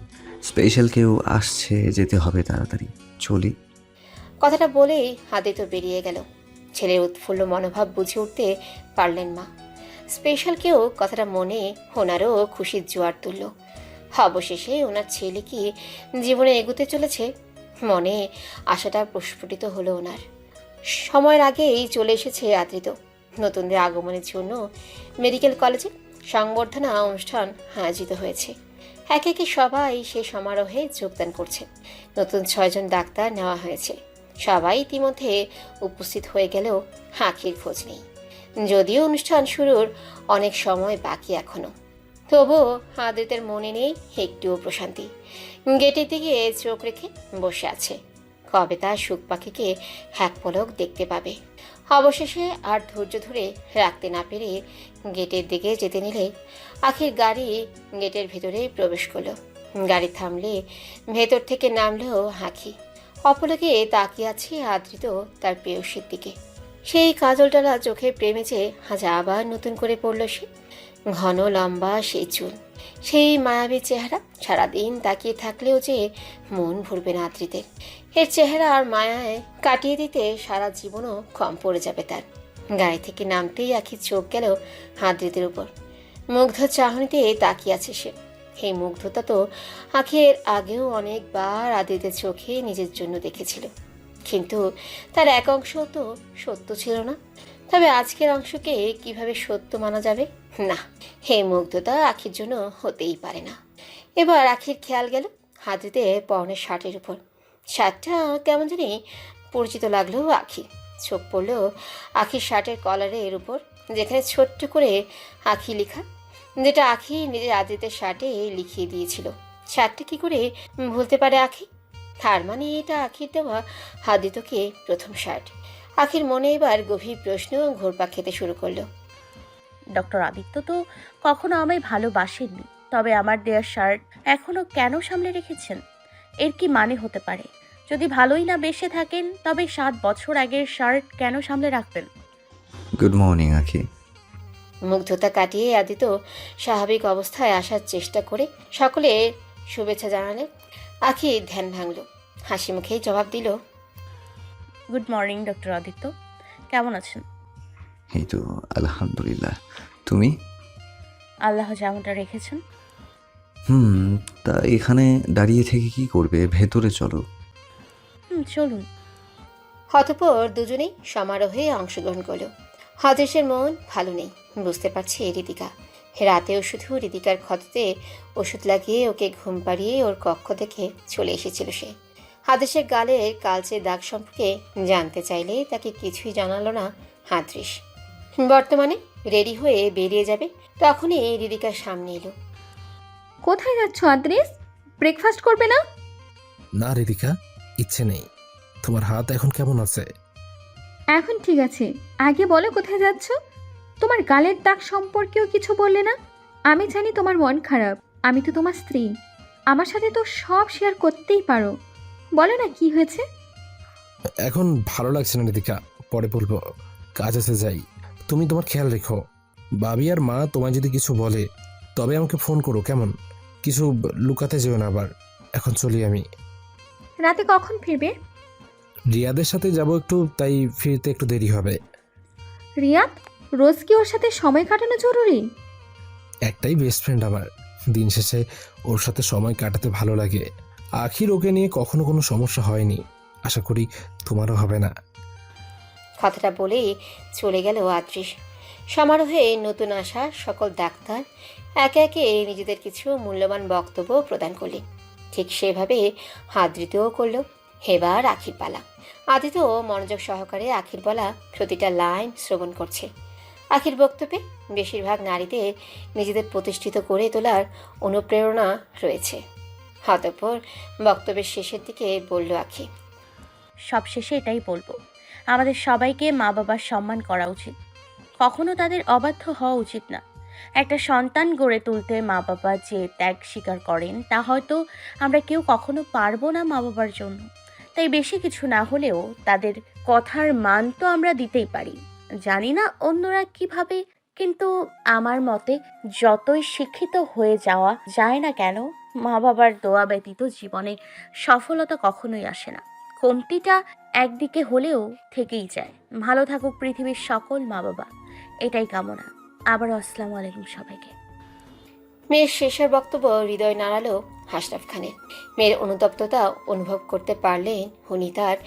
স্পেশাল কেউ আসছে, যেতে হবে তাড়াতাড়ি, চলি। কথাটা বলেই আদিত্য বেরিয়ে গেল। ছেলের উৎফুল্ল মনোভাব বুঝে উঠতে পারলেন মা। স্পেশাল কেউ কথাটা মনে ওনারও খুশির জোয়ার তুলল। অবশেষে ওনার ছেলে কি জীবনে এগোতে চলেছে, মনে আশাটা প্রস্ফুটিত হলো ওনার। সময়ের আগেই চলে এসেছে আদ্রিত। নতুনদের আগমনের জন্য মেডিকেল কলেজে সংবর্ধনা অনুষ্ঠান আয়োজিত হয়েছে। একে একে সবাই সে সমারোহে যোগদান করছে। নতুন 6 জন ডাক্তার নেওয়া হয়েছে। সবাই ইতিমধ্যে উপস্থিত হয়ে গেলেও আখির খোঁজ নেই। যদিও অনুষ্ঠান শুরুর অনেক সময় বাকি এখনো, তবুও আদ্রিতের মনে নেই একটুও প্রশান্তি। গেটের দিকে চোখ রেখে বসে আছে, কবে তার সুখ পাখিকে এক পলক দেখতে পাবে। অবশেষে আর ধৈর্য ধরে রাখতে না পেরে গেটের দিকে যেতে নিলে আখির গাড়ি গেটের ভেতরে প্রবেশ করলো। গাড়ি থামলে ভেতর থেকে নামলো আখি। অপলকে তাকিয়ে আছে আদ্রিত তার প্রেয়সীর দিকে। সেই কাজলটালা চোখে প্রেমেছে আজ আবার নতুন করে পড়ল সে। ঘন লম্বা সেই চুল, সেই মায়াবী চেহারা, সারাদিন তাকিয়ে থাকলেও যে মন ভরবে না আদ্রিতের। এর চেহারা আর মায়ায় কাটিয়ে দিতে সারা জীবনও কম পড়ে যাবে তার। গাড়ি থেকে নামতেই আখির চোখ গেল আদ্রিতের উপর। মুগ্ধ চাহনিতে তাকিয়ে আছে সে। এই মুগ্ধতা তো আখির আগেও অনেকবার আদ্রিতের চোখে নিজের জন্য দেখেছিল, কিন্তু তার এক অংশ তো সত্য ছিল না। তবে আজকের অংশকে কিভাবে সত্য মানা যাবে? না, হে মুগ্ধতা আখির জন্য হতেই পারে না। এবার আখির খেয়াল গেল হাতিতে পরনের শার্টের উপর। শার্টটা কেমন জানি পরিচিত লাগলো আখি। চোখ পড়ল আখির শার্টের কলারের উপর, যেখানে ছোট্ট করে আখি লেখা, যেটা আখি নিজের আদিতের শার্টে লিখিয়ে দিয়েছিল। শার্টটা কি করে ভুলতে পারে আখি? তার মানে এটা আখির দেওয়া হাদিতকে প্রথম শার্ট। আখির মনে এবার গভীর প্রশ্ন ঘুরপাক খেতে শুরু করলো। ডক্টর আদিত্য তো কখনো আমায় ভালোবাসেননি, তবে আমার দেয়া শার্ট এখনো কেন সামলে রেখেছেন? এর কি মানে হতে পারে? যদি ভালোই না বেসে থাকেন, তবে 7 বছর আগের শার্ট কেন সামলে রাখবেন? গুড মর্নিং আখি। মুগ্ধতা কাটিয়ে আদিত স্বাভাবিক অবস্থায় আসার চেষ্টা করে সকলে শুভেচ্ছা জানালে। আখি ধ্যান ভাঙল, হাসি মুখেই জবাব দিল, গুড মর্নিং ডক্টর আদিত্য, কেমন আছেন? এই তো আলহামদুলিল্লাহ। তুমি? আল্লাহ যেমনটা রেখেছেন। তা এখানে দাঁড়িয়ে থেকে কি করবে? ভেতরে চলো। চলুন। অতঃপর দুজনেই সমারোহে অংশগ্রহণ করলো। হদেশের মন ভালো নেই, বুঝতে পারছে ঋতিকা। রাতেও শুধু ঋতিকার ক্ষততে ওষুধ লাগিয়ে ওকে ঘুম পাড়িয়ে ওর কক্ষ থেকে চলে এসেছিল সে। হাদেশের গালের কালচে দাগ সম্পর্কে জানতে চাইলে তাকে কিছুই জানালো না হাদৃশ। বর্তমানে রেডি হয়ে বেরিয়ে যাবে, তখনই ঋতিকার সামনে এলো। কোথায় যাচ্ছ আদ্রিস? ব্রেকফাস্ট করবে না? না রিদিকা, ইচ্ছে নেই। তোমার হাত এখন কেমন আছে? এখন ঠিক আছে, আগে বলো কোথায় যাচ্ছ? তোমার গালের দাগ সম্পর্কেও কিছু বললে না। আমি জানি তোমার মন খারাপ, আমি তো তোমার স্ত্রী, আমার সাথে তো সব শেয়ার করতেই পারো। বলো না কি হয়েছে? এখন ভালো লাগছে না রিদিকা, পরে বলবো, কাজ আছে, যাই। তুমি তোমার খেয়াল রেখো। বাবি আর মা তোমায় যদি কিছু বলে তবে আমাকে ফোন করো, কেমন? কিছু লুকাতে যেও না আবার। এখন চলি আমি। রাতে কখন ফিরবে? রিয়াদের সাথে যাব একটু, তাই ফিরতে একটু দেরি হবে। রিয়াদ? রোজ কি ওর সাথে সময় কাটানো জরুরি? একটাই বেস্ট ফ্রেন্ড আমার, দিন শেষে ওর সাথে সময় কাটাতে ভালো লাগে। আখির ওকে নিয়ে কখনো কোনো সমস্যা হয়নি, আশা করি তোমারও হবে না। কথাটা বলেই চলে গেল আদৃশ। সমারোহে নতুন আসা সকল ডাক্তার একে একে নিজেদের কিছু মূল্যবান বক্তব্য প্রদান করলেন। ঠিক সেভাবে আদৃতও করল। এবার আখির পালা। আদিত মনোযোগ সহকারে আখির বলা প্রতিটা লাইন শ্রবণ করছে। আখির বক্তব্যে বেশিরভাগ নারীদের নিজেদের প্রতিষ্ঠিত করে তোলার অনুপ্রেরণা রয়েছে। অতঃপর বক্তব্যের শেষের দিকে বলল আখি, সব শেষে এটাই বলবো, আমাদের সবাইকে মা বাবার সম্মান করা উচিত, কখনো তাদের অবাধ্য হওয়া উচিত না। একটা সন্তান গড়ে তুলতে মা বাবা যে ত্যাগ স্বীকার করেন, তা হয়তো আমরা কেউ কখনো পারবো না মা বাবার জন্য। তাই বেশি কিছু না হলেও তাদের কথার মান তো আমরা দিতেই পারি। জানি না অন্যরা কিভাবে, কিন্তু আমার মতে যতই শিক্ষিত হয়ে যাওয়া যায় না কেন, মা বাবার দোয়া ব্যতীত জীবনে সফলতা কখনোই আসে না। কমতিটা একদিকে হলেও থেকেই যায়। ভালো থাকুক পৃথিবীর সকল মা বাবা, এটাই কামনা। আবার আসসালামু আলাইকুম সবাইকে। মেয়ের শেষের বক্তব্য হৃদয় নাড়ালো আশরাফ খানের। মেয়ের অনুতপ্ততা অনুভব করতে পারলেন উনি তার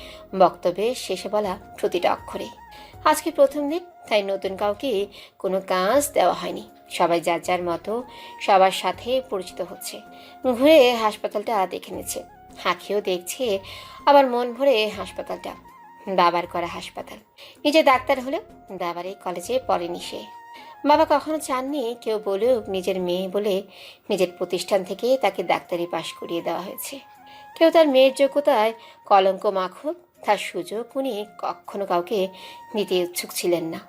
বক্তব্যের শেষে বলা প্রতিটা অক্ষরে। আজকে প্রথম দিন, তাই নতুন কাউকে কোনো কাজ দেওয়া হয়নি। সবাই যার যার মতো সবার সাথে পরিচিত হচ্ছে, ঘুরে হাসপাতালটা দেখে নিচ্ছে। আখিও দেখছে, আবার মন ভরে হাসপাতালটা। বাবার করা হাসপাতাল, নিজে ডাক্তার হলেও বাবার এই কলেজে পড়েনি সে। বাবা কখনো চাননি কেউ বলুক নিজের মেয়ে বলে নিজের প্রতিষ্ঠান থেকে তাকে ডাক্তারি পাশ করিয়ে দেওয়া হয়েছে। কেউ তার মেয়ের যোগ্যতায় কলঙ্ক মাখুক, তার সুযোগ উনি কখনো কাউকে দিতে ইচ্ছুক ছিলেন না।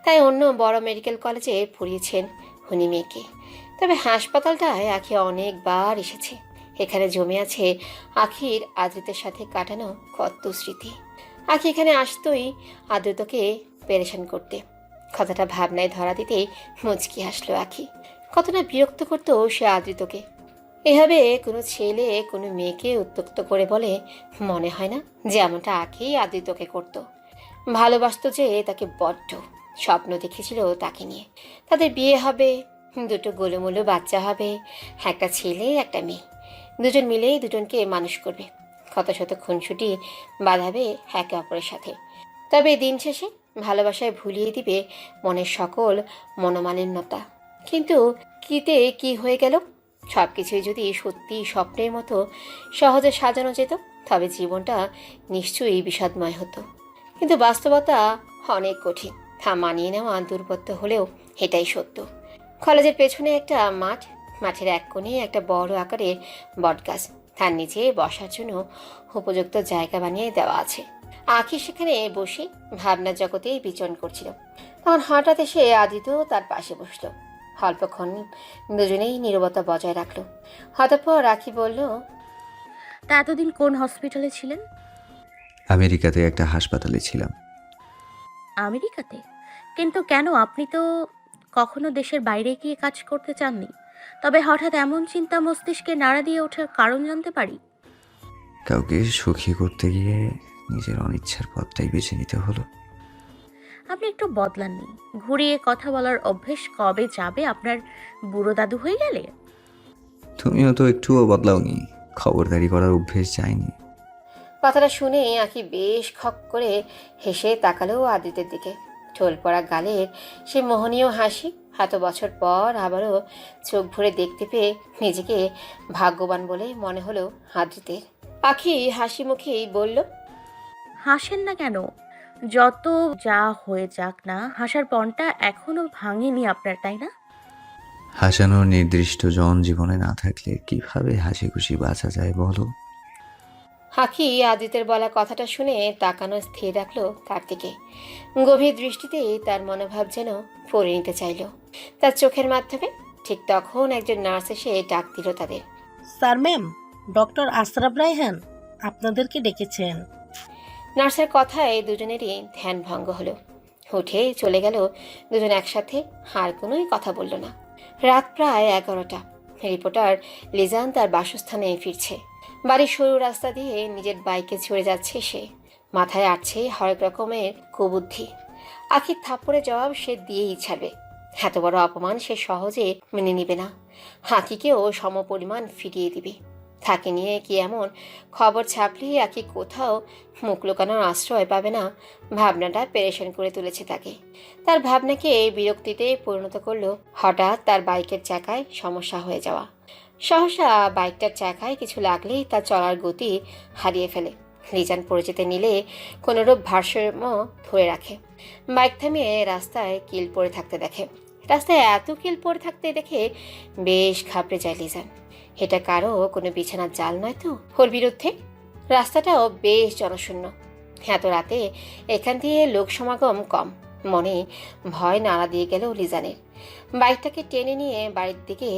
তাই অন্য বড় মেডিকেল কলেজে পড়িয়েছেন উনি মেয়েকে। তবে হাসপাতালটায় আখি অনেকবার এসেছে। এখানে জমে আছে আখির আদ্রিতের সাথে কাটানো কত স্মৃতি। আখি এখানে আসতোই আদ্রিতকে পেরেশান করতে। কথাটা ভাবনায় ধরা দিতেই মুচকি হাসলো আখি। কতটা বিরক্ত করতো সে আদ্রিতকে। এভাবে কোনো ছেলে কোনো মেয়েকে উত্ত্যক্ত করে বলে মনে হয় না যেমনটা আখি আদ্রিতকে করত। ভালোবাসতো যে তাকে বড্ড, স্বপ্ন দেখেছিল তাকে নিয়ে। তাদের বিয়ে হবে, দুটো গোলুমোলু বাচ্চা হবে, একটা ছেলে একটা মেয়ে, দুজন মিলেই দুজনকে মানুষ করবে। কত শত খুনসুটি বাঁধাবে একে অপরের সাথে। তবে দিন শেষে ভালোবাসায় ভুলিয়ে দিবে মনের সকল মনোমালিন্যতা। কিন্তু কিতে কি হয়ে গেল? সব কিছুই যদি সত্যি স্বপ্নের মতো সহজে সাজানো যেত তবে জীবনটা নিশ্চয়ই বিষাদময় হতো। কিন্তু বাস্তবতা অনেক কঠিন, তা মানিয়ে নেওয়া দুর্বোধ্য হলেও এটাই সত্য। কলেজের পেছনে একটা মাঠ, মাঠের এক কোণে একটা বড় আকারের বটগাছ, তার নিচে বসার জন্য উপযুক্ত জায়গা বানিয়ে দেওয়া আছে। আঁখি সেখানে বসে ভাবনার জগতেই বিচরণ করছিল। তখন হঠাৎ এসে আদিত্য তার পাশে বসলো। অল্পক্ষণ দুজনেই নীরবতা বজায় রাখলো। অতঃপর আঁখি বলল, তা এতদিন কোন হসপিটালে ছিলেন? আমেরিকাতে একটা হাসপাতালে ছিলাম। আমেরিকাতে? কিন্তু কেন? আপনি তো কখনো দেশের বাইরে গিয়ে কাজ করতে চাননি। তবে হঠাৎ এমন চিন্তা মস্তিষ্কে নাড়া দিয়ে ওঠার কারণ জানতে পারি? কাউকে সুখী করতে গিয়ে নিজের অনিচ্ছার পথটাই বেছে নিতে হলো। আপনি একটু বদলাননি। ঘুরিয়ে কথা বলার অভ্যেস কবে যাবে আপনার বুড়ো দাদু হয়ে গেলে? তুমিও তো একটুও বদলাওনি, খবরদারি করার অভ্যেস যায়নি। কথাটা শুনে আঁখি বেশ খক করে হেসে তাকালো আদিত্যের দিকে। ঠোল পড়া গালের সে মোহনীয় হাসি এত বছর পর আবারও চোখ ভরে দেখতে পেয়ে নিজেকে ভাগ্যবান বলে মনে হলো আদিত্যের। আঁখি হাসি মুখেই বলল, হাসেন না কেন? যত যা হয়ে যাক না, হাসার পণটা এখনো ভাঙেনি আপনার, তাই না? হাসানোর নির্দিষ্ট জন জীবনে না থাকলে কিভাবে হাসি খুশি বাঁচা যায় বলো? আঁখি আদিত্যের বলা কথাটা শুনে তাকানো স্থির রাখলো তার দিকে। গভীর দৃষ্টিতে তার মনোভাব যেন পড়ে নিতে চাইল তার চোখের মাধ্যমে। ঠিক তখন একজন নার্স এসে ডাক দিল তাদের। Sir ma'am, doctor Ashraf Raihan আপনাদেরকে ডেকেছেন। নার্সের কথায় দুজনেরই ধ্যান ভঙ্গ হলো। উঠে চলে গেল দুজন একসাথে, আর কোনোই কথা বলল না। রাত প্রায় 11টা। রিপোর্টার লিজান তার বাসস্থানে ফিরছে। বাড়ির সরু রাস্তা দিয়ে নিজের বাইকে চড়ে যাচ্ছে সে। মাথায় আটছে হরেক রকমের কুবুদ্ধি। আখির থাপ্পড়ের জবাব সে দিয়েই ছাড়বে। এত বড় অপমান সে সহজে মেনে নিবে না। আখিকেও সমপরিমাণ ফিরিয়ে দিবে। তাকে নিয়ে কি এমন খবর ছাপলে আখি কোথাও মুখ লুকানোর আশ্রয় পাবে না, ভাবনাটা পেরেশান করে তুলেছে তাকে। তার ভাবনাকে বিরক্তিতে পরিণত করলো হঠাৎ তার বাইকের চাকায় সমস্যা হয়ে যাওয়া। সহসা বাইকটার চাকায় কিছু লাগলেই তার চলার গতি হারিয়ে ফেলে। লিজান পড়ে যেতে নিলে কোনোরূপ ভারসাম্য ধরে রাখে। বাইক থামিয়ে রাস্তায় কিল পড়ে থাকতে দেখে। রাস্তায় এত কিল পড়ে থাকতে দেখে বেশ ঘাবড়ে যায় লিজান। এটা কারো কোনো বিছানার জাল নয় তো ওর বিরুদ্ধে? রাস্তাটাও বেশ জনশূন্য। এত রাতে এখান দিয়ে লোক সমাগম কম। মনে ভয় নাড়া দিয়ে গেল লিজানের। বাইকটাকে টেনে নিয়ে বাড়ির দিকে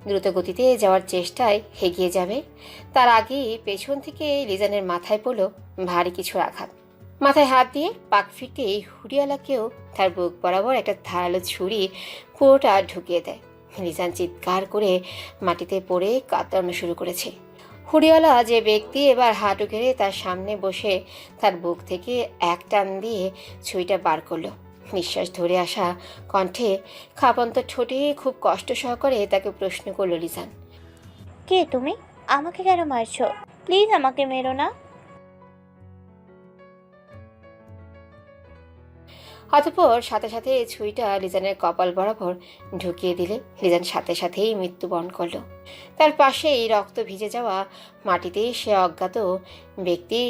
দ্রুত গতিতে যাওয়ার চেষ্টায় এগিয়ে যাবে, তার আগেই পেছন থেকে লিজানের মাথায় পড়ল ভারী কিছু আঘাত। মাথায় হাত দিয়ে পাক ফিরতেই হুড়িয়ালাকেও তার বুক বরাবর একটা ধারালো ছুরি পুরোটা ঢুকিয়ে দেয়। লিজান চিৎকার করে মাটিতে পড়ে কাতরানো শুরু করেছে। হুড়িওয়ালা যে ব্যক্তি এবার হাঁটু গেড়ে তার সামনে বসে তার বুক থেকে এক টান দিয়ে ছুরিটা বার করলো। নিঃশ্বাস ধরে আসা কণ্ঠে খাপন্ত ঠোঁটে খুব কষ্ট সহকারে তাকে প্রশ্ন করলো লিজান, কে তুমি? আমাকে কেন মারছো? প্লিজ আমাকে মেরো না। অতঃপর সাথে সাথে ছুরিটা লিজানের কপাল বরাবর ঢুকিয়ে দিলে লিজান সাথে সাথেই মৃত্যুবরণ করল। তার পাশেই রক্ত ভিজে যাওয়া মাটিতে সে অজ্ঞাত ব্যক্তি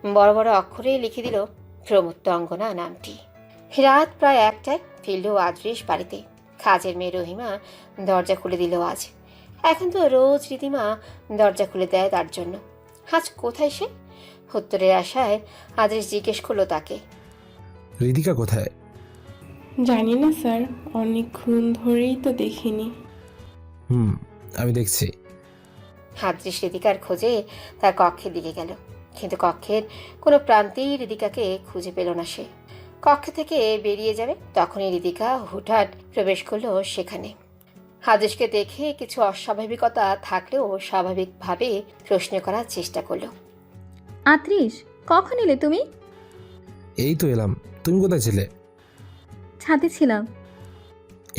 বড় বড় অক্ষরে লিখে দিল প্রমত্ত অঙ্গনা নামটি। রাত প্রায় 1টায় ফিরল আদৃশ বাড়িতে। কাজের মেয়ে রহিমা দরজা খুলে দিল আজ। এখন তো রোজ রীতিমা দরজা খুলে দেয় তার জন্য। আজ কোথায় সে? উত্তরের আশায় আদৃশ জিজ্ঞেস করলো তাকে, রিদিকা কোথায়? জানি না স্যার, অনেকক্ষণ ধরেই তো দেখিনি। আমি দেখছি। আদৃশ রিদিকার খোঁজে তার কক্ষের দিকে গেল, কিন্তু কক্ষের কোনো প্রান্তেই রিদিকাকে খুঁজে পেল না সে। কক্ষ থেকে বেরিয়ে যাবে তখনই রিদিকা হুটহাট প্রবেশ করলো সেখানে। আদৃশকে দেখে কিছু অস্বাভাবিকতা থাকলেও স্বাভাবিকভাবে প্রশ্ন করার চেষ্টা করলো। আদ্রিশ, কখন এলে তুমি? এই তো এলাম। তুমি কোথায় ছিলে? ছাদে ছিলাম।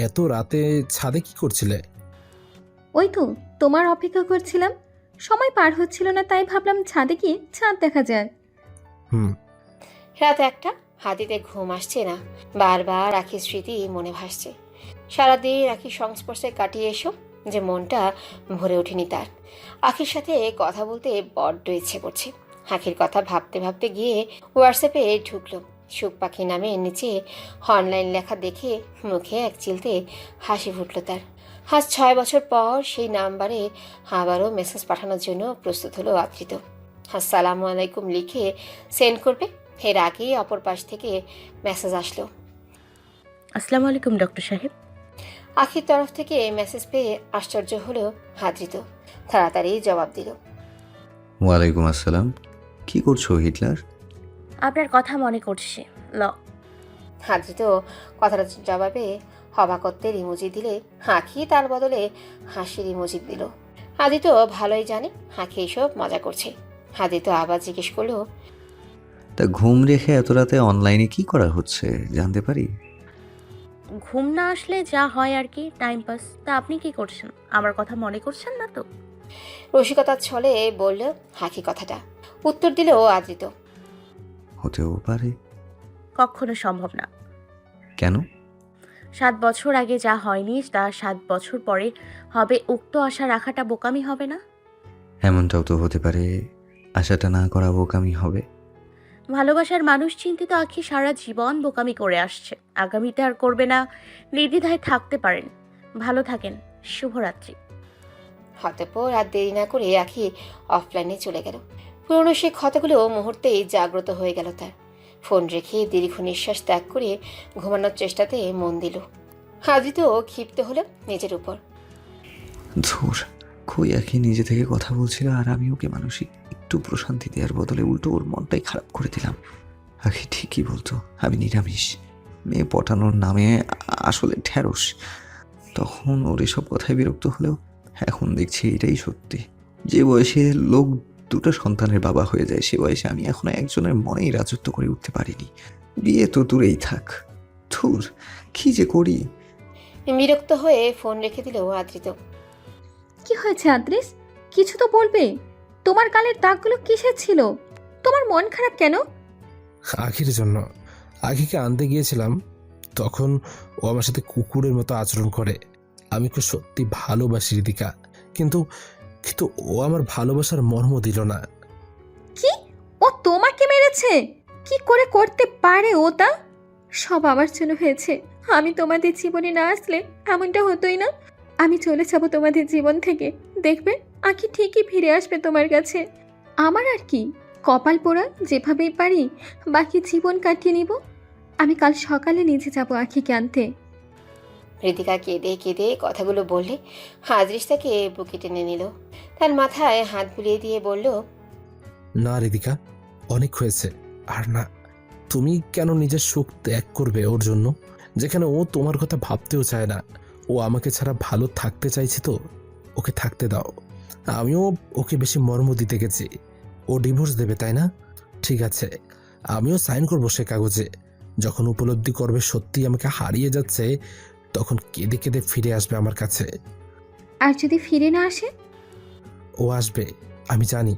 এত রাতে ছাদে কি করছিলে? ওই তো তোমার অপেক্ষা করছিলাম। সময় পার হচ্ছিল না, তাই ভাবলাম ছাদে গিয়ে চাঁদ দেখা যায়। হুম। রাত একটা, হাতিতে ঘুম আসছে না, বারবার আখির স্মৃতি মনে ভাসছে। সারাদিন আখির সংস্পর্শে কাটিয়ে এসো যে মনটা ভরে ওঠেনি তার। আখির সাথে কথা বলতে বড্ড ইচ্ছে করছে। আখির কথা ভাবতে ভাবতে গিয়ে হোয়াটসঅ্যাপে ঢুকলো। সুখ পাখি নামে নিচে অনলাইন লেখা দেখে মুখে এক চিলতে হাসি ফুটল তার। আজ 6 বছর পর সেই নাম্বারে আবারও মেসেজ পাঠানোর জন্য প্রস্তুত হলো আদৃত। আসসালামু আলাইকুম লিখে সেন্ড করবে, এর আগেই অপর পাশ থেকে মেসেজ আসলো। আসসালামু আলাইকুম ডক্টর সাহেব। আখির তরফ থেকে মেসেজ পেয়ে আশ্চর্য হলো আদৃত। তাড়াতাড়ি জবাব দিল। ওয়ালাইকুম আসসালাম। কি করছো হিটলার? আপনার কথা মনে করছে আদৃত কথাটার জবাবে অবাকত্বের ইমোজি দিলে আখি তার বদলে হাসির ইমোজি দিল। আদিত্য ভালোই জানে আখি এসব মজা করছে। আদিত্য আবার জিজ্ঞেস করলো, তা ঘুম রেখে এত রাতে অনলাইনে কি করা হচ্ছে জানতে পারি? ঘুম না আসলে যা হয় আর কি, টাইম পাস। তা আপনি কি করছেন? আমার কথা মনে করছেন না তো? রসিকতার ছলে বলল আখি কথাটা। উত্তর দিল আদৃত, হতেও পারে। কখনো সম্ভব না। কেন? 7 বছর আগে যা হয়নি তা 7 বছর পরে হবে, উক্ত আশা রাখাটা বোকামি হবে না? এমনটাও তো হতে পারে আশাটা না করা বোকামি হবে। ভালোবাসার মানুষ চিন্তিত আখি সারা জীবন বোকামি করে আসছে, আগামীতে আর করবে না। নির্দ্বিধায় থাকতে পারেন। ভালো থাকেন। শুভরাত্রি। হতপর আর দেরি না করে আখি অফলাইনে চলে গেল। পুরনো সে ক্ষতগুলো মুহূর্তেই জাগ্রত হয়ে গেল তার। ফোন রেখে দীর্ঘ নিঃশ্বাস ত্যাগ করে ঘুমানোর চেষ্টাতে মন দিল। আদিত্য ক্ষিপ্ত হলো নিজের উপর। ধুর, কই আখি নিজে থেকে কথা বলছিল আর আমি ওকে মানসিক একটু প্রশান্তি দেওয়ার বদলে উল্টো ওর মনটাই খারাপ করে দিলাম। আখি ঠিকই বলতো, আমি নিরামিষ, মেয়ে পটানোর নামে আসলে ঢ্যাঁড়স। তখন ওর এসব কথায় বিরক্ত হলেও এখন দেখছি এটাই সত্যি। যে বয়সে লোক 2টা সন্তানের বাবা হয়ে যায় সে বয়সে আমি এখনো একজনের মনেই রাজত্ব করে উঠতে পারিনি। বিয়ে তো দূরেই থাক। ধুর, কি যে করি। বিরক্ত হয়ে ফোন রেখে দিল আদৃত। কি হয়েছে আদ্রিস? কিছু তো বলবে। তোমার গালের দাগগুলো কিসের ছিল? তোমার মন খারাপ কেন? আখির জন্য। আখিকে আনতে গিয়েছিলাম, তখন ও আমার সাথে কুকুরের মতো আচরণ করে। আমি ওকে সত্যি ভালোবাসি রিদিকা, কিন্তু কিন্তু ও আমার ভালোবাসার মর্ম দিল না। কি? ও তোমাকে মেরেছে? কি করে করতে পারে ও তা? সব আমার জন্য হয়েছে। আমি তোমাদের জীবনে না আসলে এমনটা হতোই না। আমি চলে যাব তোমাদের জীবন থেকে। দেখবে আখি ঠিকই ফিরে আসবে তোমার কাছে। আমার আর কি, কপাল পোড়া, যেভাবেই পারি বাকি জীবন কাটিয়ে নিব। আমি কাল সকালে নিচে যাব আখিকে আনতে। ঋতিকা কেঁদে কেঁদে কথাগুলো বললে আদৃশ তাকে বুকে টেনে নিল। তার মাথায় হাত বুলিয়ে দিয়ে বলল, না রিদিকা, অনেক হয়েছে। আর না, তুমি কেন নিজের সুখ ত্যাগ করবে ওর জন্য, যেখানে ও তোমার কথা ভাবতেও চায় না। ও আমাকে ছাড়া ভালো থাকতে চাইছে, তো ওকে থাকতে দাও। আমিও ওকে বেশি মর্ম দিতে গেছি। ও ডিভোর্স দেবে তাই না? ঠিক আছে, আমিও সাইন করবো সে কাগজে। যখন উপলব্ধি করবে সত্যি আমাকে হারিয়ে যাচ্ছে, তখন কেঁদে কেঁদে ফিরে আসবে আমার কাছে। আর যদি ফিরে না আসে? ও আসবে, আমি জানি।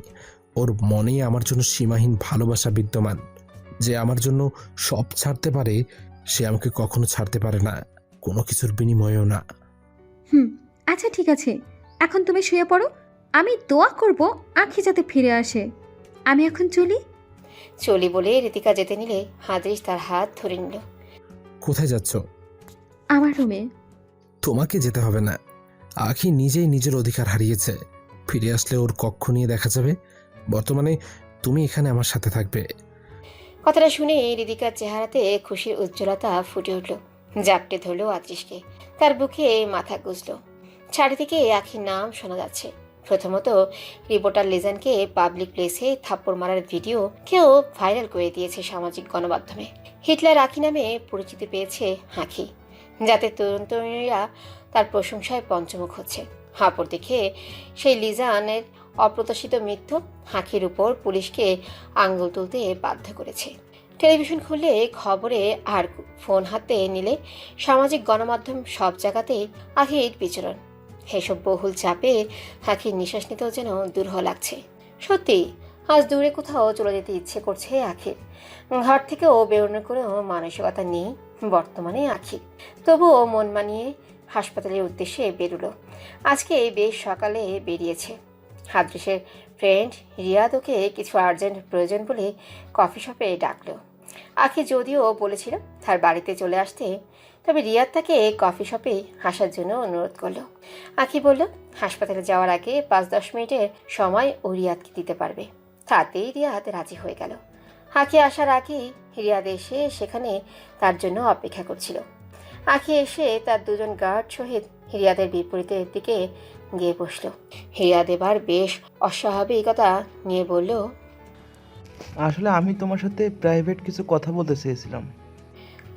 ওর মনে আমার জন্য সীমাহীন ভালোবাসা বিদ্যমান। যে আমার জন্য সব ছাড়তে পারে সে আমাকে কখনো ছাড়তে পারে না, কোনো কিছুর বিনিময়েও না। আচ্ছা ঠিক আছে, এখন তুমি শুয়ে পড়ো। আমি দোয়া করব আখি যাতে ফিরে আসে। আমি এখন চলি। চলি বলে ঋতিকা যেতে নিলে আদৃশ তার হাত ধরে নিল। কোথায় যাচ্ছ? আমার রুমে। তোমাকে যেতে হবে না। আখি নিজেই নিজের অধিকার হারিয়েছে। ফিরে আসলে ওর কক্ষ নিয়ে দেখা যাবে। বর্তমানে তুমি এখানে আমার সাথে থাকবে। কথাটা শুনে ঋতিকার চেহারাতে খুশির উজ্জ্বলতা ফুটে উঠল। জাপটে ধরল আদৃশকে, তার বুকে মাথা গুঁজল। চারিদিকে আখির নাম শোনা যাচ্ছে। প্রথমত রিপোর্টার লিজানকে পাবলিক প্লেসে থাপ্পড় মারার ভিডিও কেউ ভাইরাল করে দিয়েছে সামাজিক গণমাধ্যমে। হিটলার আখি নামে পরিচিতি পেয়েছে আখি, যাতে তরুণ তরুণীরা তার প্রশংসায় পঞ্চমুখ হচ্ছে। অপরদিকে সেই লিজানের অপ্রত্যাশিত মৃত্যু আখির উপর পুলিশকে আঙ্গুল তুলতে বাধ্য করেছে। টেলিভিশন খুললে খবরে আর ফোন হাতে নিলে সামাজিক গণমাধ্যম সব জায়গাতেই আখির বিচরণ। এসব বহুল চাপে আখির নিঃশ্বাস নিতেও যেন দুরূহ লাগছে। সত্যি আজ দূরে কোথাও চলে যেতে ইচ্ছে করছে আখির। ঘর থেকেও বেরোনোর কোনো মানসিকতা নেই বর্তমানে আখির। তবুও মন মানিয়ে হাসপাতালের উদ্দেশ্যে বেরোলো। আজকে বেশ সকালে বেরিয়েছে। আদৃশের ফ্রেন্ড রিয়াদ ওকে কিছু আর্জেন্ট প্রয়োজন বলে কফি শপে ডাকলো। আখি যদিও বলেছিল তার বাড়িতে চলে আসতে, তবে রিয়াদ তাকে কফি শপে আসার জন্য অনুরোধ করলো। আখি বলল হাসপাতালে যাওয়ার আগে 5-10 মিনিটের সময় ও রিয়াদকে দিতে পারবে। তাতেই রিয়াদ রাজি হয়ে গেল। আখি আসার আগেই রিয়াদ এসে সেখানে তার জন্য অপেক্ষা করছিল। আখি এসে তার দুজন গার্ড সহিত রিয়াদের বিপরীতের দিকে গিয়ে বসল। রিয়াদ এবার বেশ অস্বাভাবিকতা নিয়ে বলল, আসলে আমি তোমার সাথে প্রাইভেট কিছু কথা বলতে চেয়েছিলাম।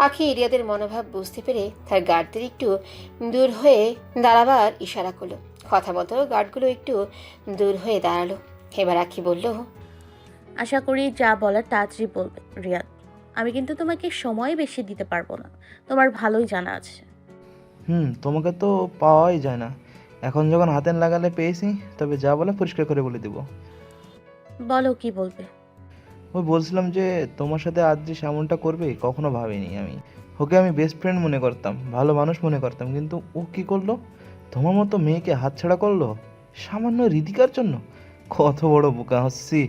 আখি রিয়াদের মনোভাব বুঝতে পেরে তার গার্ডদের একটু দূর হয়ে দাঁড়াবার ইশারা করলো। কথা মতো গার্ডগুলো একটু দূর হয়ে দাঁড়ালো। এবার আখি বলল, আশা করি যা বলার তাড়াতাড়ি বলবে রিয়াদ। আমি কিন্তু তোমাকে সময় বেশি দিতে পারবো না, তোমার ভালোই জানা আছে। তোমাকে তো পাওয়াই যায় না, এখন যখন হাতে লাগালে পেয়েছি, তবে যা বলে পরিষ্কার করে বলে দেব। বলো কি বলবে। ওই বলছিলাম যে তোমার সাথে আদ্রিস এমনটা করবে কখনো ভাবিনি আমি। ওকে আমি বেস্ট ফ্রেন্ড মনে করতাম, ভালো মানুষ মনে করতাম, কিন্তু ও কি করলো? তোমার মতো মেয়েকে হাতছাড়া করলো সামান্য রিদিকার জন্য। কত বড় বোকা হচ্ছি।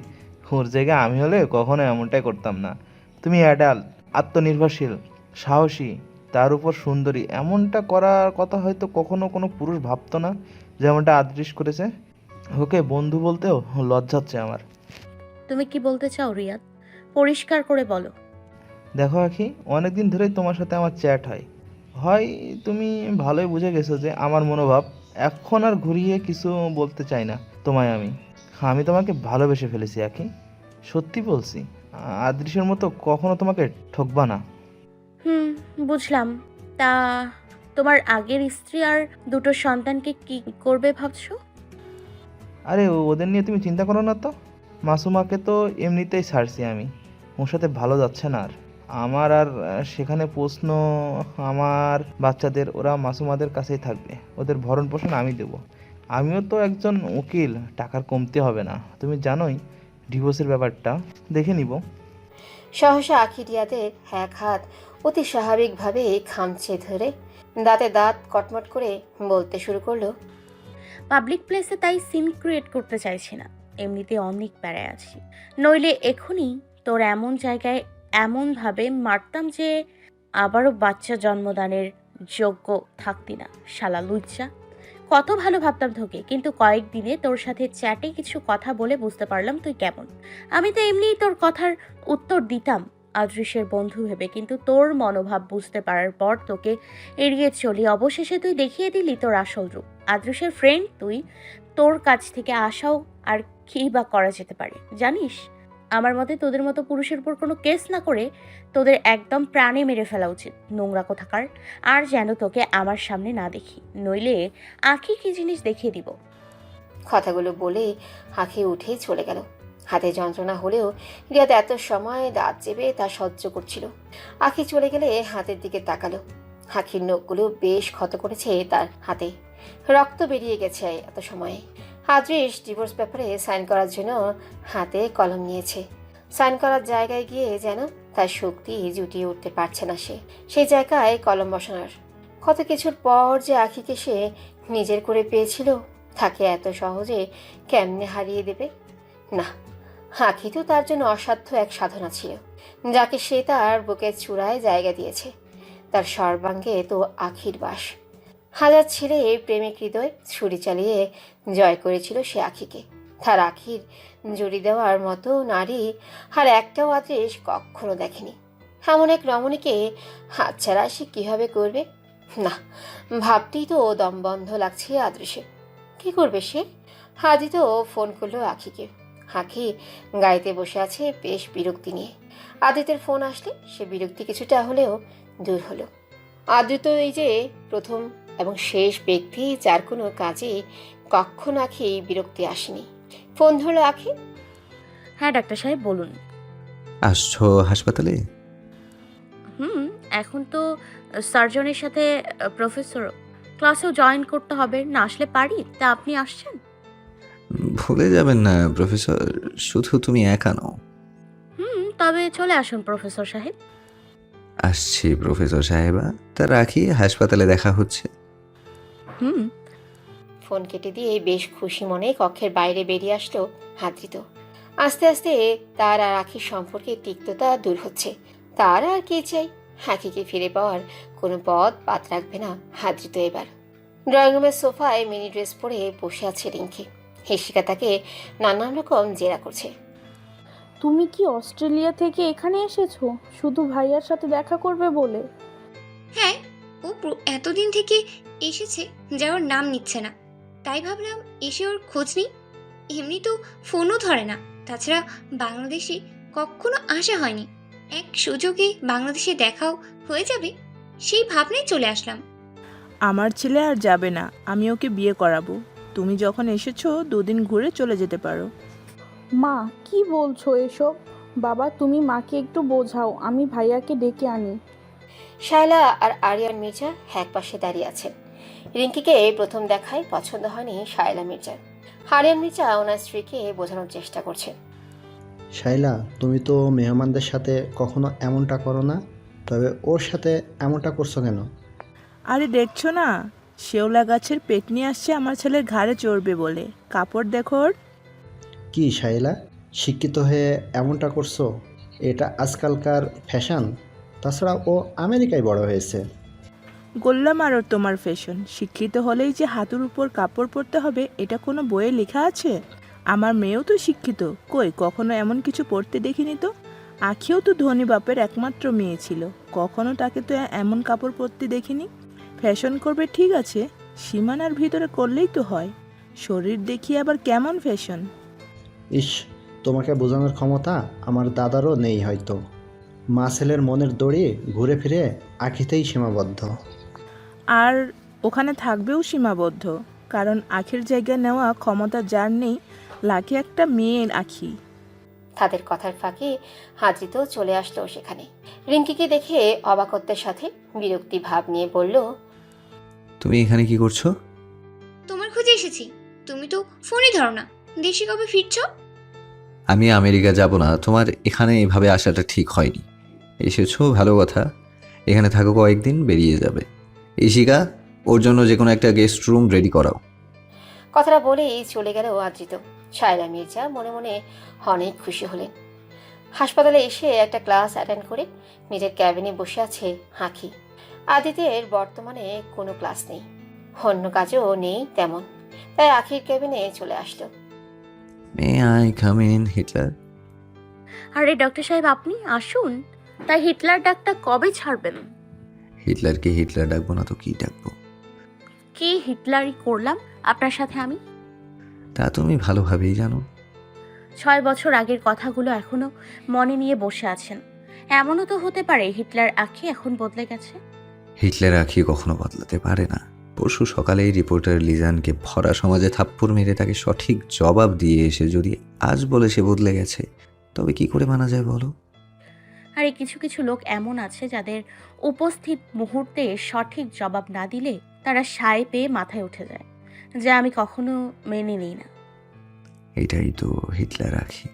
ওর জায়গায় আমি হলে কখনো এমনটাই করতাম না। তুমি অ্যাডাল্ট, আত্মনির্ভরশীল, সাহসী, তার উপর সুন্দরী, এমনটা করার কথা হয়তো কখনো কোনো পুরুষ ভাবতো না যেমনটা আদ্রিস করেছে। ওকে বন্ধু বলতেও লজ্জাচ্ছে আমার। তুমি কি বলতে চাও রিয়াদ, পরিষ্কার করে বলো। দেখো আখি, অনেকদিন ধরেই তোমার সাথে আমার চ্যাট হয় তুমি ভালোই বুঝে গেছো যে আমার মনোভাব। এখন আর ঘুরিয়ে কিছু বলতে চাই না তোমায় আমি তোমাকে ভালোবেসে ফেলেছি আখি, সত্যি বলছি। আদৃশের মতো কখনো তোমাকে ঠকবা না। বুঝলাম। তা তোমার আগের স্ত্রী আর দুটো সন্তানকে কি করবে ভাবছো? আরে ওদের নিয়ে তুমি চিন্তা করো না তো। মাসুমাকে তো এমনিতেই ছাড়ছি আমি, ওর সাথে ভালো যাচ্ছে না। আর সেখানে প্রশ্ন আমার বাচ্চাদের, ওরা মাসুমাদের কাছেই থাকবে, ওদের ভরণ পোষণ আমি দেব। আমিও তো একজন উকিল, টাকার কমতি হবে না। তুমি জানোই ডিভোর্সের ব্যাপারটা, দেখে নিব। সহসা আখি রিয়াদের এক হাত অতি স্বাভাবিকভাবে খামচে ধরে দাঁতে দাঁত কটমট করে বলতে শুরু করলো, পাবলিক প্লেসে তাই সিন ক্রিয়েট করতে চাইছি না, এমনিতে অনেক প্যারায় আছি। নইলে এখনই তোর এমন জায়গায় এমনভাবে মারতাম যে আবারও বাচ্চা জন্মদানের যোগ্য থাকতি না, শালা লুচ্চা। কত ভালো ভাবতাম তোকে, কিন্তু কয়েকদিনে তোর সাথে চ্যাটে কিছু কথা বলে বুঝতে পারলাম তুই কেমন। আমি তো এমনিই তোর কথার উত্তর দিতাম আদৃশের বন্ধু ভেবে, কিন্তু তোর মনোভাব বুঝতে পারার পর তোকে এড়িয়ে চলি। অবশেষে তুই দেখিয়ে দিলি তোর আসল রূপ। আদৃশের ফ্রেন্ড তুই, তোর কাছ থেকে আশাও আর কী বা করা যেতে পারে জানিস? আমার মতে তোদের মতো পুরুষের উপর কোনো কেস না করে তোদের একদম প্রাণে মেরে ফেলা উচিত, নোংরা কোথাকার। আর যেন তোকে আমার সামনে না দেখি, নইলে আঁখি কি জিনিস দেখিয়ে দিব। কথাগুলো বলে আখি উঠে চলে গেল। হাতে যন্ত্রণা হলেও রিয়াদ এত সময় দাঁত চেপে তা সহ্য করছিল। আখি চলে গেলে হাতের দিকে তাকালো। আখির নখগুলো বেশ ক্ষত করেছে তার হাতে, রক্ত বেরিয়ে গেছে এত সময়ে। আদৃশ ডিভোর্স পেপারে সাইন করার জন্য হাতে কলম নিয়েছে। সাইন করার জায়গায় গিয়ে যেন তার শক্তি জুটিয়ে উঠতে পারছে না সে। সেই জায়গায় কলম বসানোর কত কিছুর পর যে আখিকে সে নিজের করে পেয়েছিল, তাকে এত সহজে কেমনে হারিয়ে দেবে? না, আখি তো তার জন্য অসাধ্য এক সাধনা ছিল, যাকে সে তার বুকের চূড়ায় জায়গা দিয়েছে। তার সর্বাঙ্গে তো আখির বাস। হাজার ছেলে প্রেমিক হৃদয় ছুরি চালিয়ে জয় করেছিল সে আখিকে। তার আখির জড়ি দেওয়ার মতো নারী আর একটাও আদৃশ কখনো দেখেনি। এমন এক রমণীকে হাতছাড়া সে কীভাবে করবে? না, ভাবতেই তো দম বন্ধ লাগছে আদৃশে। কী করবে সে? আদি তো ফোন করলো আখিকে। আখি গাড়িতে বসে আছে বেশ বিরক্তি নিয়ে। আদিতের ফোন আসলে সে বিরক্তি কিছুটা হলেও দূর হলো। আদিত এই যে প্রথম এবং শেষ ব্যক্তি যার কোনো কাজে কখনো আখি বিরক্তি আসেনি। ফোন ধরলো আখি। হ্যাঁ ডাক্তার সাহেব বলুন। আসছো হাসপাতালে? এখন তো সার্জনের সাথে প্রফেসর। ক্লাসেও জয়েন করতে হবে, না আসলে পারি। তা আপনি আসছেন? ভুলে যাবেন না প্রফেসর, শুধু তুমি একা নও। তবে চলে আসুন প্রফেসর সাহেব। আসছি প্রফেসর সাহেবা, তা রাখি, হাসপাতালে দেখা হচ্ছে। হুম। ফোন কেটে দিয়ে বেশ খুশি মনে কক্ষের বাইরে বেরিয়ে আসলো আদ্রিত। আস্তে আস্তে তার আর আখির সম্পর্কে তিক্ততা দূর হচ্ছে। তার আর কে চাই? আখিকে ফিরে পাওয়ার কোনো পথ বাদ রাখবে না আদ্রিত এবার। ড্রয়িং রুমের সোফায় মিনি ড্রেস পরে বসে আছে রিঙ্কি। হিসিকা তাকে নানান রকম জেরা করছে। তুমি কি অস্ট্রেলিয়া থেকে এখানে এসেছো শুধু ভাইয়ার সাথে দেখা করবে বলে? হ্যাঁ, ও এতদিন থেকে এসেছে, যাওয়ার নাম নিচ্ছে না। তাই ভাবলাম এসে ওর খোঁজ নিই। এমনি তো ফোনও ধরে না। তাছাড়া বাংলাদেশে কখনো আসা হয়নি। এক সুযোগে বাংলাদেশে দেখাও হয়ে যাবে, সেই ভাবনায় চলে আসলাম। আমার ছেলে আর যাবে না, আমি ওকে বিয়ে করাবো। তুমি যখন এসেছো 2 দিন ঘুরে চলে যেতে পারো। মা কি বলছো এসব? বাবা তুমি মাকে একটু বোঝাও, আমি ভাইয়াকে ডেকে আনি। শায়লা আর আরিয়ান মির্জা এক পাশে দাঁড়িয়ে আছেন। রিঙ্কিকে প্রথম দেখায় পছন্দ হয়নি শায়লা মির্জার। আরিয়ান মির্জা ওনার স্ত্রীকে বোঝানোর চেষ্টা করছেন। শাইলা, তুমি তো মেহমানদের সাথে কখনো এমনটা করো না, তবে ওর সাথে এমনটা করছো কেন? আরে দেখছো না, শেওলা গাছের পেটনি আসছে আমার ছেলের ঘাড়ে চড়বে বলে। কাপড় দেখো ওর। কি শাইলা, শিক্ষিত হয়ে এমনটা করছো? এটা আজকালকার ফ্যাশন। তাছাড়া ও আমেরিকায় বড় হয়েছে। গোল্লা মারোর তোমার ফ্যাশন। শিক্ষিত হলেই যে হাঁটুর উপর কাপড় পরতে হবে এটা কোনো বইয়ে লেখা আছে? আমার মেয়েও তো শিক্ষিত, কই কখনো এমন কিছু পড়তে দেখিনি তো। আখিও তো ধনী বাপের একমাত্র মেয়ে ছিল, কখনো তাকে তো এমন কাপড় পরতে দেখিনি। ফ্যাশন করবে ঠিক আছে, সীমানার ভিতরে করলেই তো হয়। শরীর দেখিয়ে আবার কেমন ফ্যাশন? ইস, তোমাকে বোঝানোর ক্ষমতা আমার দাদারও নেই হয়তো। মা ছেলের মনের দড়ি ঘুরে ফিরে আখিতেই সীমাবদ্ধ। আর ওখানে থাকবেও সীমাবদ্ধ, কারণ আখির জায়গা নেওয়া ক্ষমতা যার নেই, লাগে একটা মেয়ের আখি। তাদের কথার ফাঁকে আদ্রিত চলে আসলো সেখানে। রিঙ্কিকে দেখে অবাকত্বের সাথে বিরক্তি ভাব নিয়ে বলল, তুমি এখানে কি করছো? তোমার খোঁজে এসেছি, তুমি তো ফোনই ধরো না। দেশে কবে ফিরছো? আমি আমেরিকা যাব না, তোমার এখানে এভাবে আসাটা ঠিক হয়নি। এসেছো ভালো কথা, এখানে থাকো কয়েকদিন, বেরিয়ে যাবে। ইশিকা, ওর জন্য যে কোনো একটা গেস্ট রুম রেডি করাও। কথাটা বলেই চলে গেল আদ্রিত। শায়লা মির্জা মনে মনে অনেক খুশি হলেন। হাসপাতালে এসে একটা ক্লাস অ্যাটেন্ড করে নিজের ক্যাবিনে বসে আছে আখি। আদিতের বর্তমানে কোনো ক্লাস নেই, অন্য কাজও নেই তেমন, তাই আখির ক্যাবিনে চলে আসলো। May I come in Hitler? আরে ডক্টর সাহেব আপনি আসুন। তাই হিটলার ডাকটা কবে ছাড়বেন? হিটলারকে হিটলার ডাকবো না তো কি ডাকবো? কি হিটলারই করলাম আপনার সাথে আমি? তা তুমি ভালোভাবেই জানো। 6 বছর আগের কথাগুলো এখনো মনে নিয়ে বসে আছেন। এমনও তো হতে পারে হিটলার আঁখি এখন বদলে গেছে। হিটলার আঁখি কখনো বদলাতে পারে না। পরশু সকালেই রিপোর্টার লিজানকে ভরা সমাজে থাপ্পড় মেরে তাকে সঠিক জবাব দিয়ে এসে যদি আজ বলে সে বদলে গেছে, তবে কি করে মানা যায় বলো? আরে কিছু কিছু লোক এমন আছে যাদের উপস্থিত মুহূর্তে সঠিক জবাব না দিলে তারা সায় পেয়ে মাথায় উঠে যায়, যা আমি কখনো মেনে নিই না। এটাই তো হিটলার আঁখি।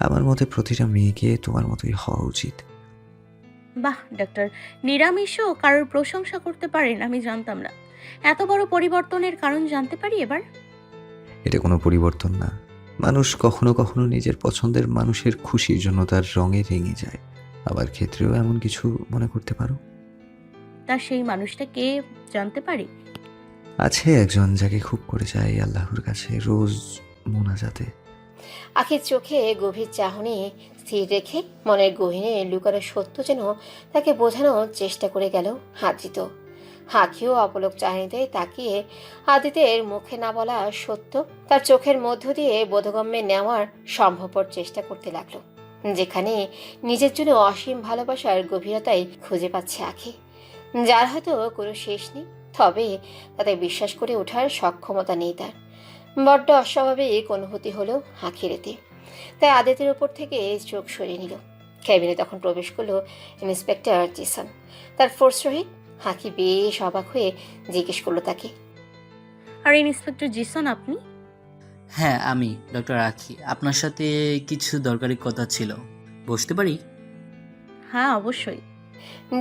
আমার মতে প্রতিটা মেয়েকে তোমার মতোই হওয়া উচিত। বাহ ডক্টর, নিরামিষও কারোর প্রশংসা করতে পারেন, আমি জানতাম না। এত বড় পরিবর্তনের কারণ জানতে পারি এবার? এটা কোনো পরিবর্তন না। মানুষ কখনো কখনো নিজের পছন্দের মানুষের খুশির জন্য তার রঙে রেঙে যায়। আবার ক্ষেত্রেও এমন কিছু মনে করতে পারো। তা সেই মানুষটা কে জানতে পারি? আছে একজন যাকে খুব করে চাই আল্লাহর কাছে রোজ মোনাজাতে। আখির চোখে গভীর চাহনি স্থির রেখে মনের গহীনে লুকানো সত্য যেন তাকে বোঝানোর চেষ্টা করে গেল আদ্রিত। আখিও অপলক চাহনিতে তাকিয়ে আদিতের মুখে না বলা সত্য তার চোখের মধ্য দিয়ে বোধগম্যে নেওয়ার সম্ভবপর চেষ্টা করতে লাগলো, যেখানে নিজের জন্য অসীম ভালোবাসার গভীরতাই খুঁজে পাচ্ছে আখি, যার হয়তো কোনো শেষ নেই, তবে তাতে বিশ্বাস করে ওঠার সক্ষমতা নেই তার। বড্ড অস্বাভাবিক অনুভূতি হলো আখিরেতে, তাই আদিতের উপর থেকে চোখ সরিয়ে নিল। ক্যাবিনে তখন প্রবেশ করলো ইন্সপেক্টর জিসান। তার ফোর্স রহিত হাকি বেশ অবাক হয়ে জিজ্ঞেস করলো তাকে। আর ইন্সপেক্টর জিসন আপনি? হ্যাঁ, আমি ডক্টর আখি। আপনার সাথে কিছু দরকারি কথা ছিল। বসতে পারি? হ্যাঁ, অবশ্যই।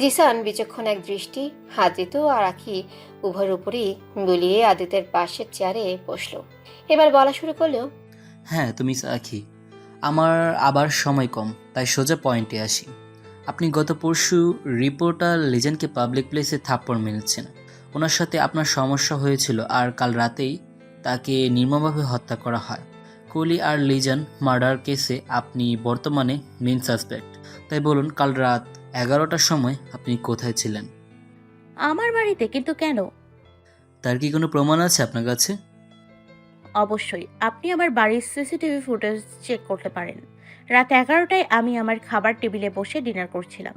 জিসান বিচক্ষণ এক দৃষ্টি আদিত্য আর আখি উভয়ের উপরই বুলিয়ে আদিত্যের পাশের চেয়ারে বসলো। এবার বলা শুরু করলো। হ্যাঁ, তুমি আখি। আমার আবার সময় কম, তাই সোজা পয়েন্টে আসি। আপনি গত পরশু রিপোর্টার লিজেনকে পাবলিক প্লেসে থাপ্পড় মেরেছেন। ওনার সাথে আপনার সমস্যা হয়েছিল আর কাল রাতেই তাকে নির্মমভাবে হত্যা করা হয়। কোলি আর লিজেন মার্ডার কেসে আপনি বর্তমানে মেন সাসপেক্ট। তাই বলুন, কাল রাত 11টার সময় আপনি কোথায় ছিলেন? আমার বাড়িতে, কিন্তু কেন? তার কি কোনো প্রমাণ আছে আপনার কাছে? অবশ্যই, আপনি আমার বাড়ির সিসিটিভি ফুটেজ চেক করতে পারেন। রাত 11টায় আমি আমার খাবার টেবিলে বসে ডিনার করছিলাম।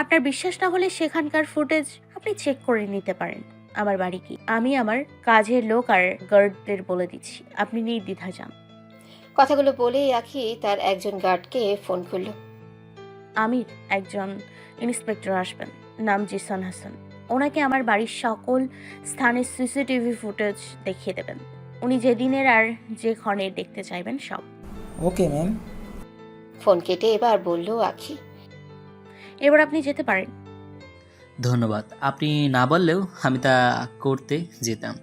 আপনার বিশ্বাস না হলে সেখানকার ফুটেজ আপনি চেক করে নিতে পারেন। আমার বাড়ি কি, আমি আমার কাজের লোক আর গার্ডদের বলে দিচ্ছি, আপনি নির্দ্বিধায় যান। কথাগুলো বলেই আখি তার একজন গার্ডকে ফোন করলো। আমির, একজন ইন্সপেক্টর আসবেন, নাম জিসান হাসান। ওনাকে আমার বাড়ির সকল স্থানের সিসিটিভি ফুটেজ দেখিয়ে দেবেন। উনি যে দিনের আর যে ক্ষণের দেখতে চাইবেন সব। Okay ma'am. ফোন কেটে এবার বলল আখি। এবার আপনি যেতে পারেন। ধন্যবাদ। আপনি না বললেও আমি তা করতে যেতাম।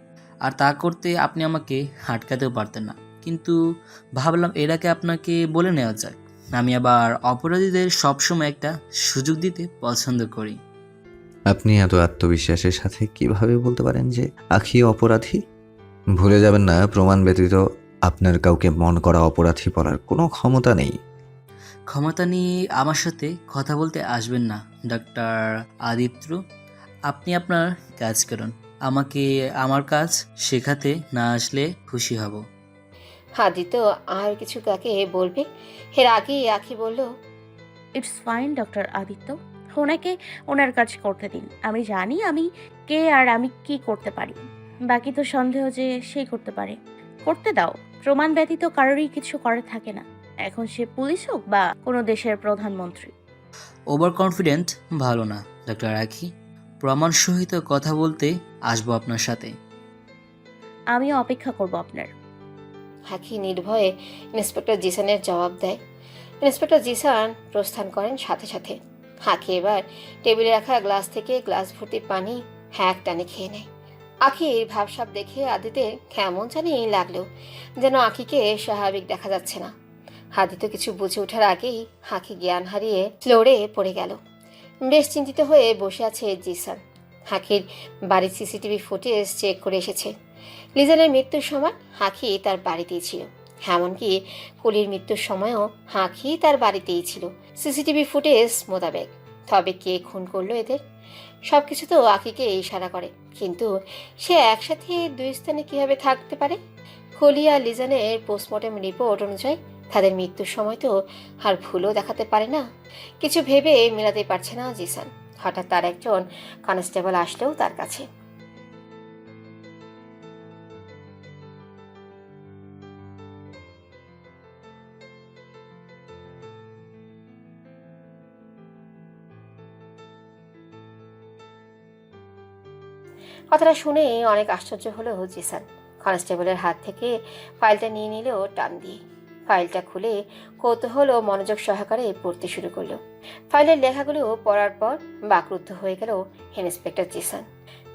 আর তা করতে আপনি আমাকে আটকাতেও পারতেন না। কিন্তু ভাবলাম এর আগে আপনাকে বলে নেওয়া যাক। আমি আবার অপরাধীদের সবসময় একটা সুযোগ দিতে পছন্দ করি। আপনি এত আত্মবিশ্বাসের সাথে কিভাবে বলতে পারেন যে আখি অপরাধী? ভুলে যাবেন না, প্রমাণ ব্যতীত আপনার কাউকে মন করা অপরাধী বলার কোনো ক্ষমতা নেই। ক্ষমতা নিয়ে আমার সাথে কথা বলতে আসবেন না ডাক্তার আদিত্য। আপনি আপনার কাজ করুন। আমাকে আমার কাজ শেখাতে না আসলে খুশি হব। আদিত্য আর কিছু তাকে বলবে এর আগেই আখি বলল। ইটস ফাইন ডক্টর আদিত্য, ওনাকে ওনার কাজ করতে দিন। আমি জানি আমি কে আর আমি কি করতে পারি। বাকি তো সন্দেহ যে সেই করতে পারে। করতে দাও। প্রমাণ ব্যতীত কারোরই কিছু করা থাকে না, এখন সে পুলিশ হোক বা কোনো দেশের প্রধানমন্ত্রী। ওভার কনফিডেন্ট ভালো না ডাক্তার আখি। প্রমাণ সহিত কথা বলতে আসবো আপনার সাথে। আমিও অপেক্ষা করব আপনার। আখি নির্ভয়ে ইন্সপেক্টর জিসানের জবাব দেয়। ইন্সপেক্টর জিসান প্রস্থান করেন সাথে সাথে। আখি এবার টেবিলে রাখা গ্লাস থেকে গ্লাস ভর্তি পানি এক টানে খেয়ে নেয়। আখির ভাবসাব দেখে আদিত্যের কেমন জানি লাগলো, যেন আখিকে স্বাভাবিক দেখা যাচ্ছে না। আদিত্য কিছু বুঝে ওঠার আগেই আখি জ্ঞান হারিয়ে ফ্লোরে পড়ে গেল। বেশ চিন্তিত হয়ে বসে আছে জিসান। আখির বাড়ির সিসিটিভি ফুটেজ চেক করে এসেছে। লিজানের মৃত্যুর সময় আখি তার বাড়িতেই ছিল, এমনকি কুলির মৃত্যুর সময়ও আখি তার বাড়িতেই ছিল সিসিটিভি ফুটেজ মোতাবেক। তবে কে খুন করলো এদের? সবকিছু তো আখিকে ইশারা করে, কিন্তু সে একসাথে দুই স্থানে কিভাবে থাকতে পারে? কলি আর লিজানের পোস্টমর্টম রিপোর্ট অনুযায়ী তাদের মৃত্যুর সময় তো আর ভুলও দেখাতে পারে না। কিছু ভেবে মেলাতে পারছে না জিসান। হঠাৎ তার একজন কনস্টেবল আসলেও তার কাছে। কথাটা শুনে অনেক আশ্চর্য হলো জিসান। কনস্টেবলের হাত থেকে ফাইলটা নিয়ে নিলেও টান দিয়ে। ফাইলটা খুলে কৌতূহল ও মনোযোগ সহকারে পড়তে শুরু করলো। ফাইলের লেখাগুলো পড়ার পর বাকরুদ্ধ হয়ে গেল ইন্সপেক্টর জিসান।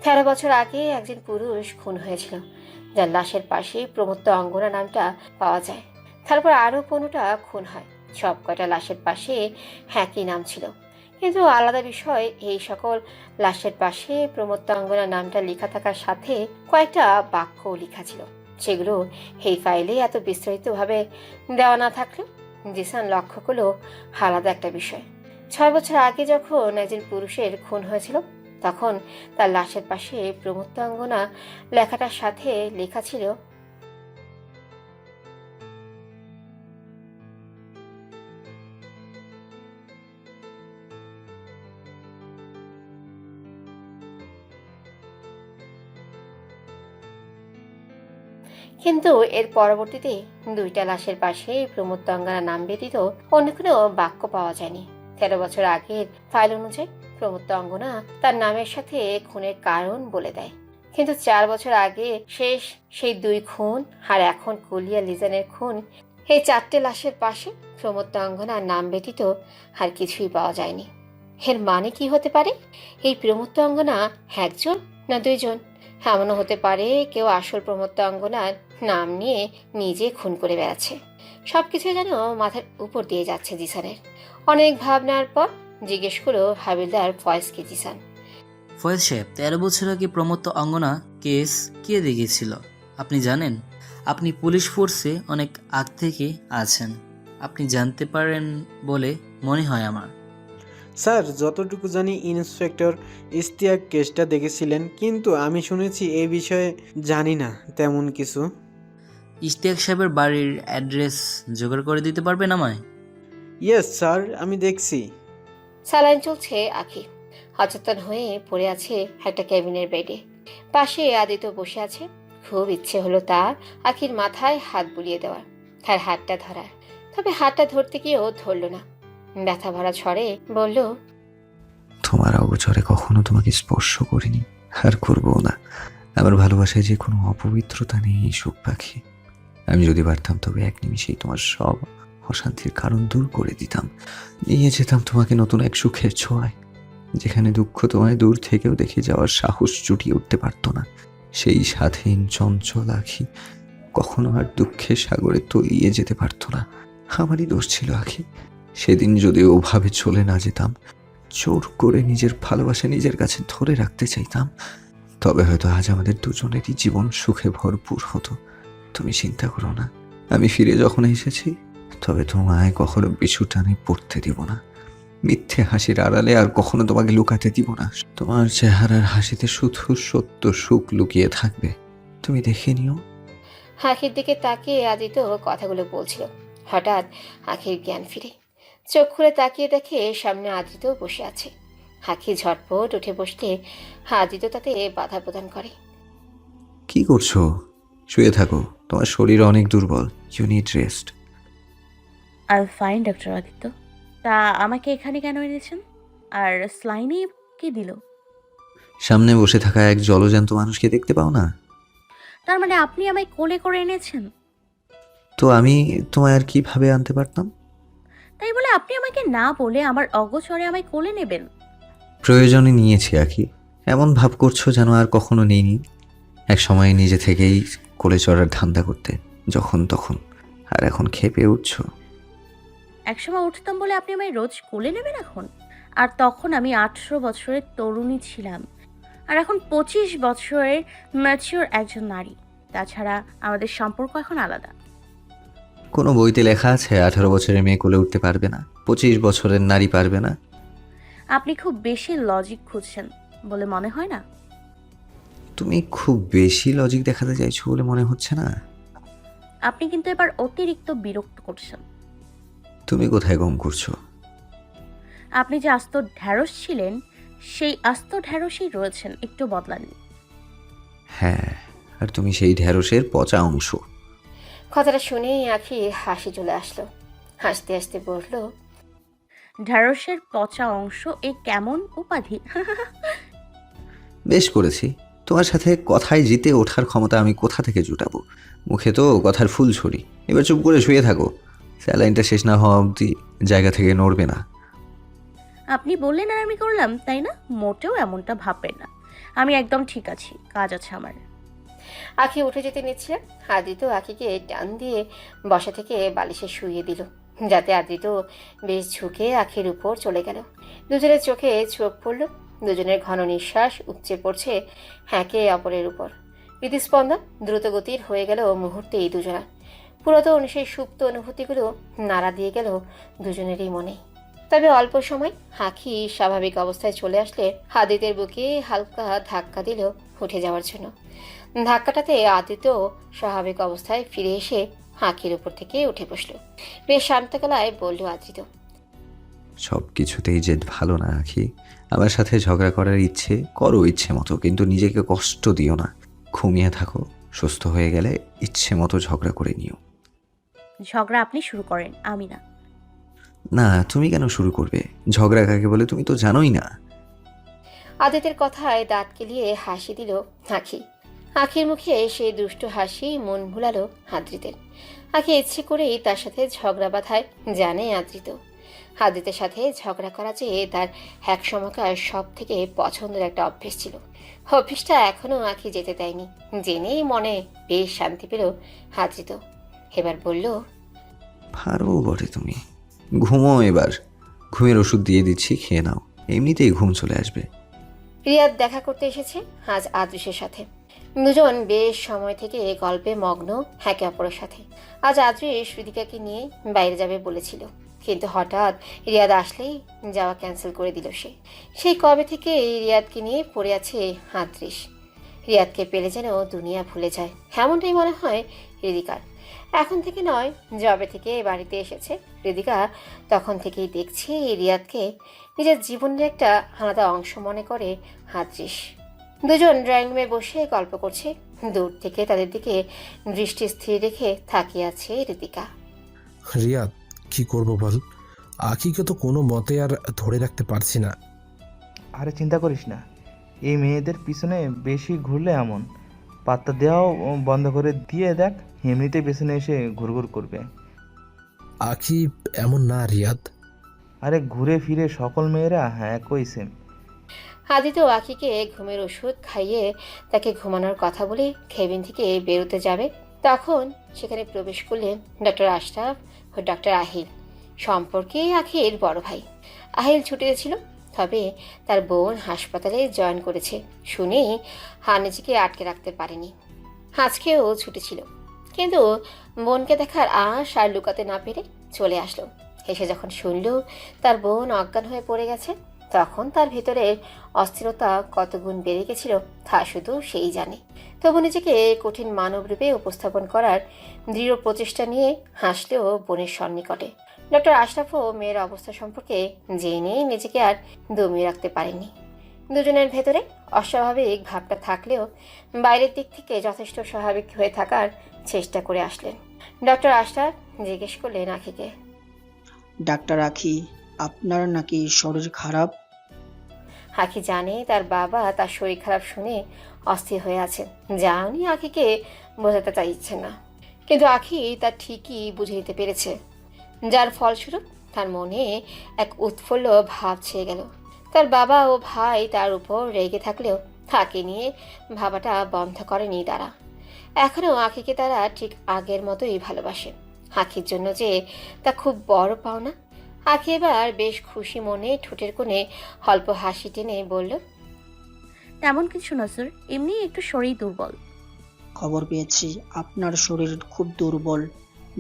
13 বছর আগে একজন পুরুষ খুন হয়েছিল, যার লাশের পাশে প্রমত্ত অঙ্গনা নামটা পাওয়া যায়। তারপর আরও 15টা খুন হয়, সব কয়টা লাশের পাশে একই নাম ছিল। কিন্তু আলাদা বিষয়, এই সকল লাশের পাশে প্রমত্তাঙ্গনা নামটা লেখা থাকার সাথে কয়েকটা বাক্য লেখা ছিল, সেগুলো এই ফাইলে এত বিস্তারিতভাবে দেওয়া না থাকলেও জিসান লক্ষ্য করলো আলাদা একটা বিষয়। 6 বছর আগে যখন একজন পুরুষের খুন হয়েছিল, তখন তার লাশের পাশে প্রমত্তাঙ্গনা লেখাটার সাথে লেখা ছিল কিন্তু এর পরবর্তীতে 2টা লাশের পাশে প্রমত্তাঙ্গনা নাম ব্যতীত অন্য কোনো বাক্য পাওয়া যায়নি। 13 বছর আগের ফাইল অনুযায়ী প্রমত্ত অঙ্গনা তার নামের সাথে খুনের কারণ বলে দেয়। কিন্তু 4 বছর আগে শেষ সেই 2 খুন আর এখন কুলিয়া লিজানের খুন, এই 4টে লাশের পাশে প্রমত্ত অঙ্গনার নাম ব্যতীত আর কিছুই পাওয়া যায়নি। এর মানে কি হতে পারে? এই প্রমত্ত অঙ্গনা একজন না 2 জন? এমনও হতে পারে কেউ আসল প্রমত্ত অঙ্গনার নাম নিয়ে নিজে খুন করে বেড়াচ্ছে। সবকিছু যেন মাথার উপর দিয়ে যাচ্ছে জিসানের। অনেক ভাবনার পর জিজ্ঞেস করো হাবিলদার ফয়েজকে জিসান। ফয়েজ সাহেব, 13 বছর আগে প্রমত্ত অঙ্গনা কেস কে দেখেছিল আপনি জানেন? আপনি পুলিশ ফোর্সে অনেক আগ থেকে আছেন, আপনি জানতে পারেন বলে মনে হয় আমার। স্যার, যতটুকু জানি ইন্সপেক্টর ইশতিয়াক কেসটা দেখেছিলেন, কিন্তু আমি শুনেছি এই বিষয়ে জানি না তেমন কিছু। ইশতিয়াক সাহেবের বাড়ির অ্যাড্রেস জোগাড় করে দিতে পারবেন আমায়? ইয়েস স্যার, আমি দেখছি। স্যালাইন চলছে আখি। অচেতন হয়ে পড়ে আছে একটা কেবিনের বেডে। পাশে আদিত্য বসে আছে। খুব ইচ্ছে হলো তার আখির মাথায় হাত বুলিয়ে দেওয়ার, তার হাতটা ধরার। তবে হাতটা ধরতে গিয়েও ধরল না। ব্যথা ভরা ছড়ে বলল, তোমার অগোচরে কখনো তোমাকে স্পর্শ করিনি, আর করবো না। আমার ভালোবাসায় যে কোনো অপবিত্রতা নেই সুখ পাখি। আমি যদি পারতাম তবে এক নিমিষেই তোমার সব অশান্তির কারণ দূর করে দিতাম। নিয়ে যেতাম তোমাকে নতুন এক সুখের ছোঁয়ায়, যেখানে দুঃখ তোমায় দূর থেকেও দেখে যাওয়ার সাহস জুটিয়ে উঠতে পারতো না। সেই স্বাধীন চঞ্চল আখি কখনো আর দুঃখের সাগরে তলিয়ে যেতে পারতো না। আমারই দোষ ছিল আখি। সেদিন যদি ওভাবে চলে না যেতাম, জোর করে নিজের ভালোবাসা নিজের কাছে ধরে রাখতে চাইতাম, তবে হয়তো আজ আমাদের দুজনেরই জীবন সুখে ভরপুর হতো। তুমি চিন্তা করো না, আমি ফিরে যখন এসেছি তবে তোমায় কখনো পিছু টানে পড়তে দিব না। মিথ্যে হাসির আড়ালে আর কখনো তোমাকে লুকাতে দিব না। তোমার চেহারার হাসিতে শুধু সত্য সুখ লুকিয়ে থাকবে, তুমি দেখে নিও। আখির দিকে তাকিয়ে আদিত্য কথাগুলো বলছিল। হঠাৎ আখির জ্ঞান ফিরে চোখ খুলে তাকিয়ে দেখে সামনে আদিত্য বসে আছে। আখি ঝটপট উঠে বসলে আদিত্য তাতে বাধা প্রদান করে। কি করছো? শুয়ে থাকো, তোমার শরীর অনেক দুর্বল, you need rest. I fine doctor Aditya. তা আমাকে এখানে কেন এনেছেন? আর স্লাইনি কি দিল? সামনে বসে থাকা এক জলজ্যান্ত মানুষকে দেখতে পাও না? তার মানে আপনি আমায় কোলে করে এনেছেন? তো আমি তোমায় আর কিভাবে আনতে পারতাম? তাই বলে আপনি আমাকে না বলে আমার অগোচরে আমায় কোলে নেবেন? প্রয়োজনে নিয়েছি আখি। এমন ভাব করছো যেন আর কখনো নেইনি। এক সময় নিজে থেকেই কোলে চড়ার ধান্দা করতে, যখন তখন, আর এখন খেপে উঠছো। একসময় উঠতাম বলে আপনি আমায় রোজ কোলে নেবেন এখন? আর তখন আমি 18 বছরের তরুণী ছিলাম, আর এখন 25 বছরের ম্যাচিওর একজন নারী। তাছাড়া আমাদের সম্পর্ক এখন আলাদা। কোনো বইতে লেখা আছে 18 বছরের মেয়ে কোলে উঠতে পারবে না, 25 বছরের নারী পারবে না? আপনি খুব বেশি লজিক খুঁজছেন বলে মনে হয় না? তুমি খুব বেশি লজিক দেখাতে চাইছো বলে মনে হচ্ছে না? আপনি কিন্তু এবার অতিরিক্ত বিরক্ত করছেন। তুমি কোথায় কম করছো? আপনি যে আস্ত ঢ্যাঁড়স ছিলেন, সেই আস্ত ঢ্যাঁড়সই রয়েছেন, একটু বদলাননি। হ্যাঁ, আর তুমি সেই ঢেঁড়সের পচা অংশ। কথাটা শুনেই আখি হাসি চলে আসলো। হাসতে হাসতে বলল, ঢ্যাঁড়সের পচা অংশ এ কেমন উপাধি! বেশ করেছি। তোমার সাথে কথায় জিতে ওঠার ক্ষমতা আমি কোথা থেকে জুটাবো? মুখে তো কথার ফুল ছড়ি। এবার চুপ করে শুয়ে থাকো, স্যালাইনটা শেষ না হওয়া অবধি জায়গা থেকে নড়বে না। আপনি বললেন আর আমি করলাম, তাই না? মোটেও এমনটা ভাববেন না, আমি একদম ঠিক আছি, কাজ আছে আমার। আখি উঠে যেতে নিচ্ছে। আদিত্য আখিকে টান দিয়ে বসা থেকে বালিশে শুইয়ে দিল, যাতে আদিত্য বেশ ঝুঁকে আখির উপর চলে গেল। দুজনের চোখে চোখ পড়ল। দুজনের ঘন নিঃশ্বাস উপচে পড়ছে একে অপরের উপর। হৃদস্পন্দন দ্রুতগতির হয়ে গেল মুহূর্তেই দুজনের। পুরাতন সেই সুপ্ত অনুভূতিগুলো নাড়া দিয়ে গেল দুজনেরই মনে। তবে অল্প সময় আখি স্বাভাবিক অবস্থায় চলে আসলে আদিত্যের বুকে হালকা ধাক্কা দিল উঠে যাওয়ার জন্য। ধাক্কাটাতে আদিত্য স্বাভাবিক অবস্থায় ফিরে এসে আখির উপর থেকে উঠে বসল। বেশ শান্ত গলায় বলল আদিত্য, সব কিছুতেই যে ভালো না আখি। আমার সাথে ঝগড়া করার ইচ্ছে করো ইচ্ছে মতো, কিন্তু নিজেকে কষ্ট দিও না। ঘুমিয়ে থাকো, সুস্থ হয়ে গেলে ইচ্ছে মতো ঝগড়া করে নিও। ঝগড়া আপনি শুরু করেন, আমি না। না, তুমি কেন শুরু করবে? ঝগড়া কাকে বলে তুমি তো জানোই না। আদিতের কথায় দাঁত কেলিয়ে হাসি দিল আখি। আখির মুখে সেই দুষ্টু হাসি মন ভুলালো আদ্রিতের। আখি ইচ্ছে করেই তার সাথে ঝগড়া বাঁধায় জানে আদ্রিত। আদিতের সাথে ঝগড়া করা যে তার এক সময়কার সব থেকে পছন্দের একটা অভ্যেস ছিল। অভ্যেসটা এখনো আখি যেতে দেয়নি, জেনেই মনে বেশ শান্তি পেল আদ্রিত। এবার বলল, পারো বটে তুমি, ঘুমো এবার। ঘুমের ওষুধ দিয়ে দিচ্ছি, খেয়ে নাও, এমনিতেই ঘুম চলে আসবে। রিয়াদ দেখা করতে এসেছে আজ আদৃশের সাথে। দুজন বেশ সময় থেকে গল্পে মগ্ন একে অপরের সাথে। আজ আদৃশ রিদিকাকে নিয়ে বাইরে যাবে বলেছিল, কিন্তু হঠাৎ রিয়াদ আসলেই যাওয়া ক্যান্সেল করে দিল সে। সেই কবে থেকে রিয়াদকে নিয়ে পড়ে আছে আদৃশ। রিয়াদকে পেলে যেন দুনিয়া ভুলে যায়, এমনটাই মনে হয় রিদিকার। এখন থেকে নয়, যবে থেকে বাড়িতে এসেছে রিদিকা তখন থেকেই দেখছে রিয়াদকে নিজের জীবনের একটা আলাদা অংশ মনে করে আদৃশ। দুজন ড্রয়িং রুমে বসে গল্প করছে। দূর থেকে তাদের দিকে দৃষ্টি স্থির রেখে তাকিয়ে আছে রিদিকা। রিয়াদ, কি করব বল? আখিকে তো কোনো মতে আর ধরে রাখতে পারছি না। আরে চিন্তা করিস না, এই মেয়েদের পিছনে বেশি ঘুরলে এমন। পাত্তা দেওয়াও বন্ধ করে দিয়ে দেখ, এমনিতেই পেছনে এসে ঘুরঘুর করবে। আখি এমন না রিয়াদ। আরে ঘুরে ফিরে সকল মেয়েরা একই সেম। আদিত্য আখিকে ঘুমের ওষুধ খাইয়ে তাকে ঘুমানোর কথা বলে কেবিন থেকে বেরোতে যাবে, তখন সেখানে প্রবেশ করলেন ডক্টর আশরাফ ও ডক্টর আহিল, সম্পর্কে আখির বড় ভাই। আহিল ছুটেছিল, তবে তার বোন হাসপাতালে জয়েন করেছে শুনেই নিজেকে আটকে রাখতে পারেনি। আজকেও ছুটেছিল, কিন্তু বোনকে দেখার আশ আর লুকাতে না পেরে চলে আসলো। এসে যখন শুনল তার বোন অজ্ঞান হয়ে পড়ে গেছে, তখন তার ভিতরের অস্থিরতা কত গুণ বেড়ে গেছিল তা শুধু সেই জানে। তবু নিজেকে কঠিন মানব রূপে উপস্থাপন করার দৃঢ় প্রচেষ্টা নিয়ে হাসলেও বোনের সন্নিকটে। ডক্টর আশরাফও মেয়ের অবস্থা সম্পর্কে জেনেই নিজেকে আর দমিয়ে রাখতে পারেনি। দুজনের ভেতরে অস্বাভাবিক ভাবটা থাকলেও বাইরের দিক থেকে যথেষ্ট স্বাভাবিক হয়ে থাকার চেষ্টা করে আসলেন। ডক্টর আশরাফ জিজ্ঞেস করলেন আখিকে, ডাক্তার আখি, আপনার নাকি শরীর খারাপ? আখি জানে তার বাবা তার শরীর খারাপ শুনে অস্থির হয়ে আছেন, যা উনি আখিকে বোঝাতে চাইছেন না, কিন্তু আখি তা ঠিকই বুঝে নিতে পেরেছে, যার ফলস্বরূপ তার মনে এক উৎফুল্ল ভাব ছেয়ে গেল। তার বাবা ও ভাই তার উপর রেগে থাকলেও তাকে নিয়ে ভাবাটা বন্ধ করেনি তারা। এখনও আখিকে তারা ঠিক আগের মতোই ভালোবাসে। আখির জন্য যে তা খুব বড় পাওনা। আখি এবার বেশ খুশি মনে ঠোঁটের কোণে অল্প হাসি টেনে বলল, তেমন কিছু না স্যার, এমনি একটু শরীর দুর্বল। খবর পেয়েছি আপনার শরীর খুব দুর্বল।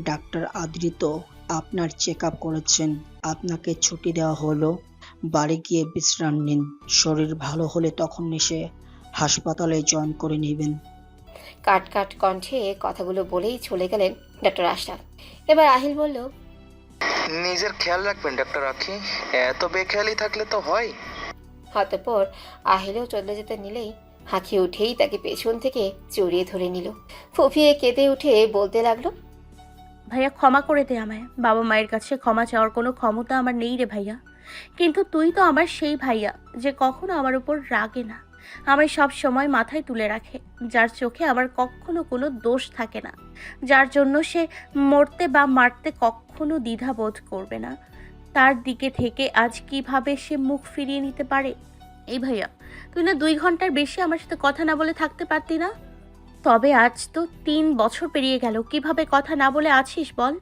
ডাক্তার আদৃত আপনার চেক আপ করেছেন, আপনাকে ছুটি দেওয়া হলো। বাড়ি গিয়ে বিশ্রাম নিন, শরীর ভালো হলে তখন এসে হাসপাতালে জয়েন করে নেবেন। কাট কাট কণ্ঠে কথাগুলো বলেই চলে গেলেন ডক্টর আশরাফ। এবার আহিল বলল, নিজের খেয়াল রাখবেন ডাক্তার আখি, এত বেখেয়ালি থাকলে তো হয়। অতঃপর আহিলও চলে যেতে নিলেই আখি উঠেই তাকে পেছন থেকে জড়িয়ে ধরে নিল। ফুফিয়ে কেঁদে উঠে বলতে লাগলো, ভাইয়া ক্ষমা করে দে আমায়। বাবা মায়ের কাছে ক্ষমা চাওয়ার কোনো ক্ষমতা আমার নেই রে ভাইয়া, কিন্তু তুই তো আমার সেই ভাইয়া যে কখনো আমার উপর রাগে না, আমায় সব সময় মাথায় তুলে রাখে, যার চোখে আমার কখনো কোনো দোষ থাকে না, যার জন্য সে মরতে বা মারতে কখনো দ্বিধা বোধ করবে না। তার দিকে থেকে আজ কিভাবে সে মুখ ফিরিয়ে নিতে পারে? এই ভাইয়া, তুই না 2 ঘন্টার বেশি আমার সাথে কথা না বলে থাকতে পারতি না? তবে আজ তো 3 বছর পেরিয়ে গেল, কিভাবে কথা না বলে আছিস বল?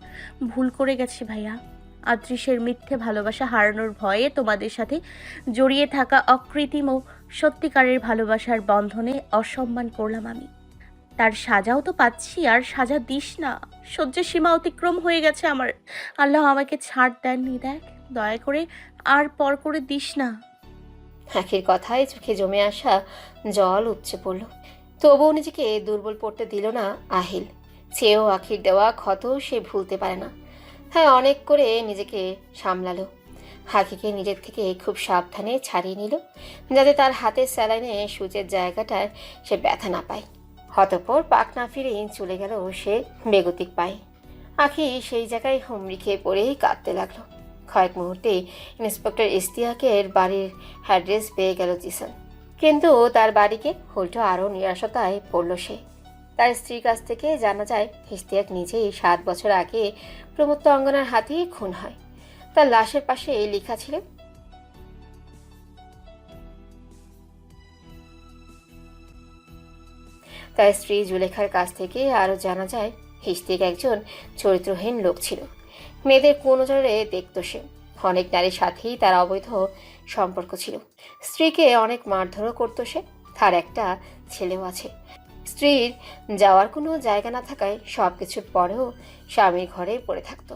ভুল করে গেছি ভাইয়া। আদৃশের মিথ্যে ভালোবাসা হারানোর ভয়ে তোমাদের সাথে জড়িয়ে থাকা অকৃত্রিম ও সত্যিকারের ভালোবাসার বন্ধনে অসম্মান করলাম আমি। তার সাজাও তো পাচ্ছি, আর সাজা দিস না। সহ্যের সীমা অতিক্রম হয়ে গেছে আমার। আল্লাহ আমাকে ছাড় দেননি, দেখ দয়া করে আর পর করে দিস না। আখির কথায় চোখে জমে আসা জল উপচে পড়ল, তবুও নিজেকে দুর্বল পড়তে দিল না আহিল। চেয়েও আখির দেওয়া ক্ষত সে ভুলতে পারে না। হ্যাঁ, অনেক করে নিজেকে সামলালো। আখিকে নিজের থেকে খুব সাবধানে ছাড়িয়ে নিল, যাতে তার হাতের স্যালাইনে সূচের জায়গাটায় সে ব্যথা না পায়। অতঃপর পাক না ফিরেই চলে গেল সে বেগতিক পায়ে। আখি সেই জায়গায় হুমড়ি খেয়ে পড়েই কাঁদতে লাগলো। কয়েক মুহূর্তে ইন্সপেক্টর ইস্তিয়াকের বাড়ির অ্যাড্রেস পেয়ে গেল জিসান। কিন্তু তার বাড়িকে উল্টো আরও নিরাশতায় পড়ল সে। তার স্ত্রীর কাছ থেকে জানা যায় ইশতিয়াক নিজেই 7 বছর আগে প্রমত্ত অঙ্গনার হাতে খুন হয়। তার লাশের পাশে লেখা ছিল, তার স্ত্রী জুলেখার কাছ থেকে আরও জানা যায় ইশতিয়াক একজন চরিত্রহীন লোক ছিল। মেয়েদের কোন নজরে দেখত সে। অনেক নারীর সাথেই তার অবৈধ সম্পর্ক ছিল। স্ত্রীকে অনেক মারধরও করতো সে। তার একটা ছেলেও আছে। স্ত্রীর যাওয়ার কোনো জায়গা না থাকায় সব কিছুর পরেও স্বামীর ঘরে পড়ে থাকতো।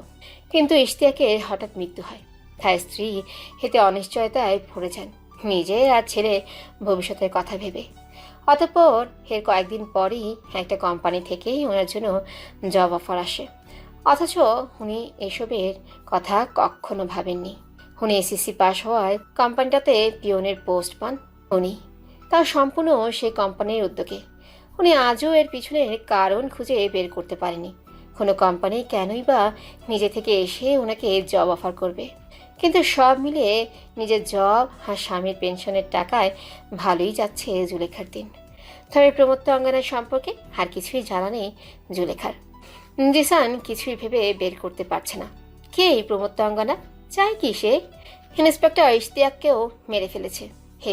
কিন্তু ইশতিয়াকের হঠাৎ মৃত্যু হয়। তার স্ত্রী এতে অনিশ্চয়তায় পড়ে যান, নিজের আর ছেলে ভবিষ্যতের কথা ভেবে। অতঃপর এর কয়েকদিন পরই একটা কোম্পানি থেকেই ওনার জন্য জব অফার আসে। অথচ উনি এসবের কথা কখনো ভাবেননি। উনি এসএসসি পাস হওয়ায় কোম্পানিটাতে পিওনের পোস্ট পান উনি। তার সম্পূর্ণ সেই কোম্পানির উদ্যোগে। উনি আজও এর পিছনের কারণ খুঁজে বের করতে পারেনি। কোনো কোম্পানি কেনই বা নিজে থেকে এসে ওনাকে জব অফার করবে। কিন্তু সব মিলিয়ে নিজের জব আর স্বামীর পেনশনের টাকায় ভালোই যাচ্ছে জুলেখার দিন। তবে প্রমত্ত অঙ্গনের সম্পর্কে আর কিছুই জানা নেই জুলেখার। জিসান কিছুই ভেবে বের করতে পারছে না। কে এই প্রমত্ত অঙ্গনা? চাই কি সে? ইন্সপেক্টর ইশতিয়াককেও মেরে ফেলেছে।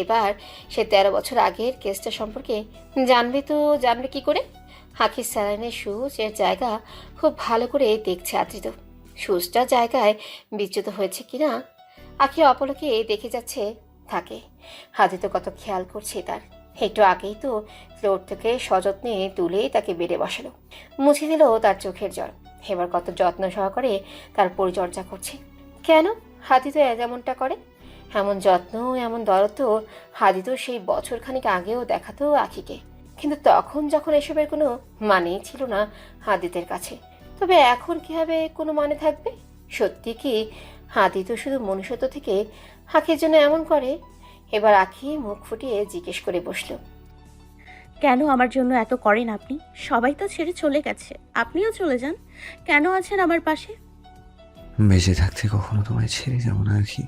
এবার সে 13 বছর আগের কেসটা সম্পর্কে জানবে তো জানবে কি করে? আখির স্যালাইনের সুচ এর জায়গা খুব ভালো করে দেখছে আদ্রিত। সুচটা জায়গায় বিচ্যুত হয়েছে কিনা আখি অপলকে দেখে যাচ্ছে থাকে। আদ্রিত কত খেয়াল করছে তার। একটু আগেই তো ফ্লোর থেকে সযত্নে তুলে তাকে বেডে বসালো, মুছে দিল তার চোখের জল। এবার কত যত্ন সহকারে তার পরিচর্যা করছে। কেন হাতি তো যেমনটা করে এমন যত্ন এমন দরদ তো হাদি তো সেই বছরখানিক আগেও দেখাতো আখিকে। কিন্তু তখন যখন এসবের কোনো মানেই ছিল না হাদিতের কাছে, তবে এখন কিভাবে কোনো মানে থাকবে? সত্যি কি হাদি তো শুধু মনুষ্যত্ব থেকে আখির জন্য এমন করে? এবার আখি মুখ ফুটিয়ে জিজ্ঞেস করে বসল, কেন আমার জন্য এত করেন আপনি? সবাই তো ছেড়ে চলে গেছে, আপনিও চলে যান। কেন আছেন আমার পাশে? বেঁচে থাকতে কখনো তোমায় ছেড়ে যাবো না আখি।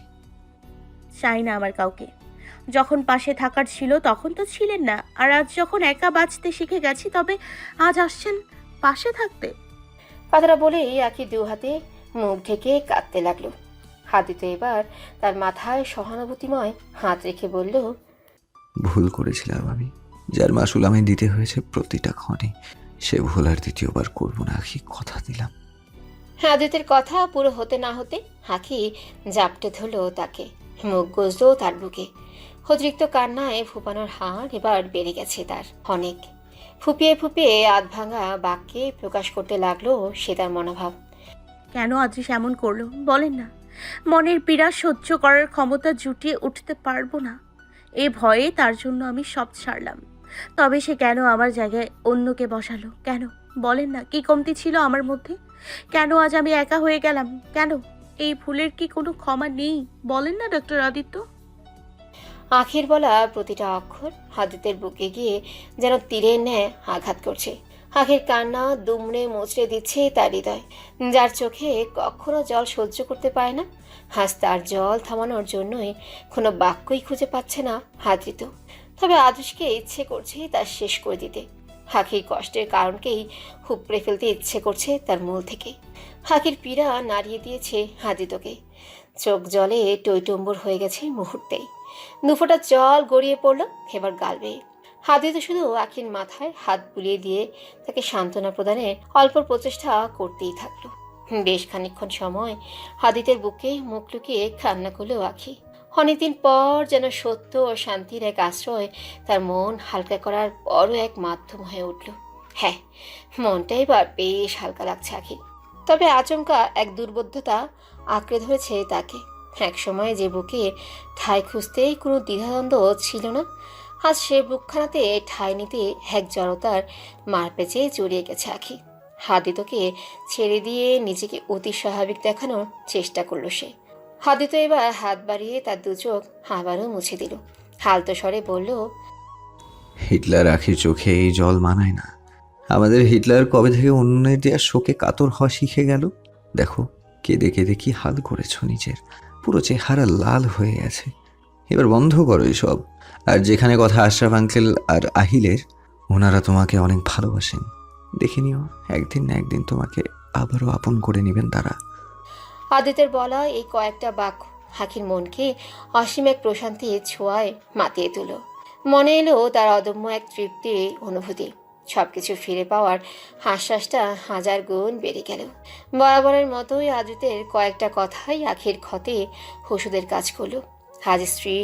চাই না আমার কাউকে। যখন পাশে থাকার ছিল তখন তো ছিলেন না, আর আজ যখন একা বাঁচতে শিখে গেছি তবে আজ আসছেন পাশে থাকতে। কথাটা বলেই আখি 2 হাতে মুখ ঢেকে কাঁদতে লাগলো। হাদিত এবার তার মাথায় সহানুভূতিময় হাত রেখে বলল, ভুল করেছিলাম আমি। যার মাসুল আমায় দিতে হয়েছে প্রতিটা ক্ষণে, সে ভুল আর দ্বিতীয়বার করবো না আখি, কথা দিলাম। হাদিতের কথা পুরো হতে না হতে আখি জাপটে ধরল তাকে, মুখ গজল তার বুকে। অতিরিক্ত কান্নায় ফুপানোর হাড় এবার বেড়ে গেছে তার অনেক। ফুপিয়ে ফুপিয়ে আধভাঙা বাক্যে প্রকাশ করতে লাগলো সে তার মনোভাব। কেন আদ্রিস এমন করলো বলেন না? মনের পীড়া সহ্য করার ক্ষমতা জুটিয়ে উঠতে পারবো না, এ ভয়ে তার জন্য আমি সব ছাড়লাম। তবে সে কেন আমার জায়গায় অন্যকে বসালো? কেন বলেন না? কি কমতি ছিল আমার মধ্যে? কেন আজ আমি একা হয়ে গেলাম? কেন? এই ভুলের কি কোনো ক্ষমা নেই? বলেন না ডক্টর আদিত্য। আখির বলা প্রতিটা অক্ষর হাদিতের বুকে গিয়ে যেন তীরের ন্যায় আঘাত করছে। আখির কান্না দুমড়ে মুচড়ে দিচ্ছে তার হৃদয়। যার চোখে কখনো জল সহ্য করতে পারে না, আজ তার জল থামানোর জন্যই কোনো বাক্যই খুঁজে পাচ্ছে না আদ্রিত। তবে আদর্শকে ইচ্ছে করছে তার শেষ করে দিতে। আখির কষ্টের কারণকেই হুপড়ে ফেলতে ইচ্ছে করছে তার মূল থেকে। আখির পীড়া নাড়িয়ে দিয়েছে আদ্রিতকে। চোখ জলে টইটম্বর হয়ে গেছে মুহূর্তেই। 2 ফোঁটা জল গড়িয়ে পড়ল এবার গাল বেয়ে। আদ্রিত শুধু আখির মাথায় হাত বুলিয়ে দিয়ে তাকে সান্ত্বনা প্রদানের অল্প প্রচেষ্টা করতেই থাকলো। বেশ খানিকক্ষণ সময় আদিতের বুকে মুখ লুকিয়ে কান্না করলো আখি। অনেকদিন পর যেন সত্য ও শান্তির এক আশ্রয় তার মন হালকা করার বড় এক মাধ্যম হয়ে উঠল। হ্যাঁ, মনটা এবার বেশ হালকা লাগছে আখি। তবে আচমকা এক দুর্বোধ্যতা আঁকড়ে ধরেছে তাকে। এক সময় যে বুকে ঠাঁই খুঁজতেই কোনো দ্বিধাদ্বন্দ্ব ছিল না, আজ সে বুকখানাতে ঠাঁই নিতে এক জড়তার মারপেঁচে জড়িয়ে গেছে আখি। হাদিতকে ছেড়ে দিয়ে নিজেকে অতি স্বাভাবিক দেখানোর চেষ্টা করলো সে। হাদিত এবার হাত বাড়িয়ে তার 2 চোখ আবারও মুছে দিল। হালতো স্বরে বলল, হিটলার আখির চোখে এই জল মানায় না। আমাদের হিটলার কবে থেকে অন্যের দেয়া শোকে কাতর হওয়া শিখে গেল? দেখো কেঁদে কেঁদে কি হাল করেছ নিজের, পুরো চেহারা লাল হয়ে গেছে। এবার বন্ধ করো এসব। আর যেখানে কথা আশরাফ আঙ্কেল আর আহিলের, ওনারা তোমাকে অনেক ভালোবাসেন। দেখে নিও, একদিন না একদিন তোমাকে আবারও আপন করে নেবেন তারা। আদিতের বলা এই কয়েকটা বাক্য আখির মনকে অসীম এক প্রশান্তির ছোঁয়ায় মাতিয়ে তুলল। মনে এলো তার অদম্য এক তৃপ্তি অনুভূতি। সবকিছু ফিরে পাওয়ার আশ্বাসটা 1000 গুণ বেড়ে গেল। বরাবরের মতোই আদিতের কয়েকটা কথাই আখির ক্ষতে ওষুধের কাজ করলো। আজ স্ত্রী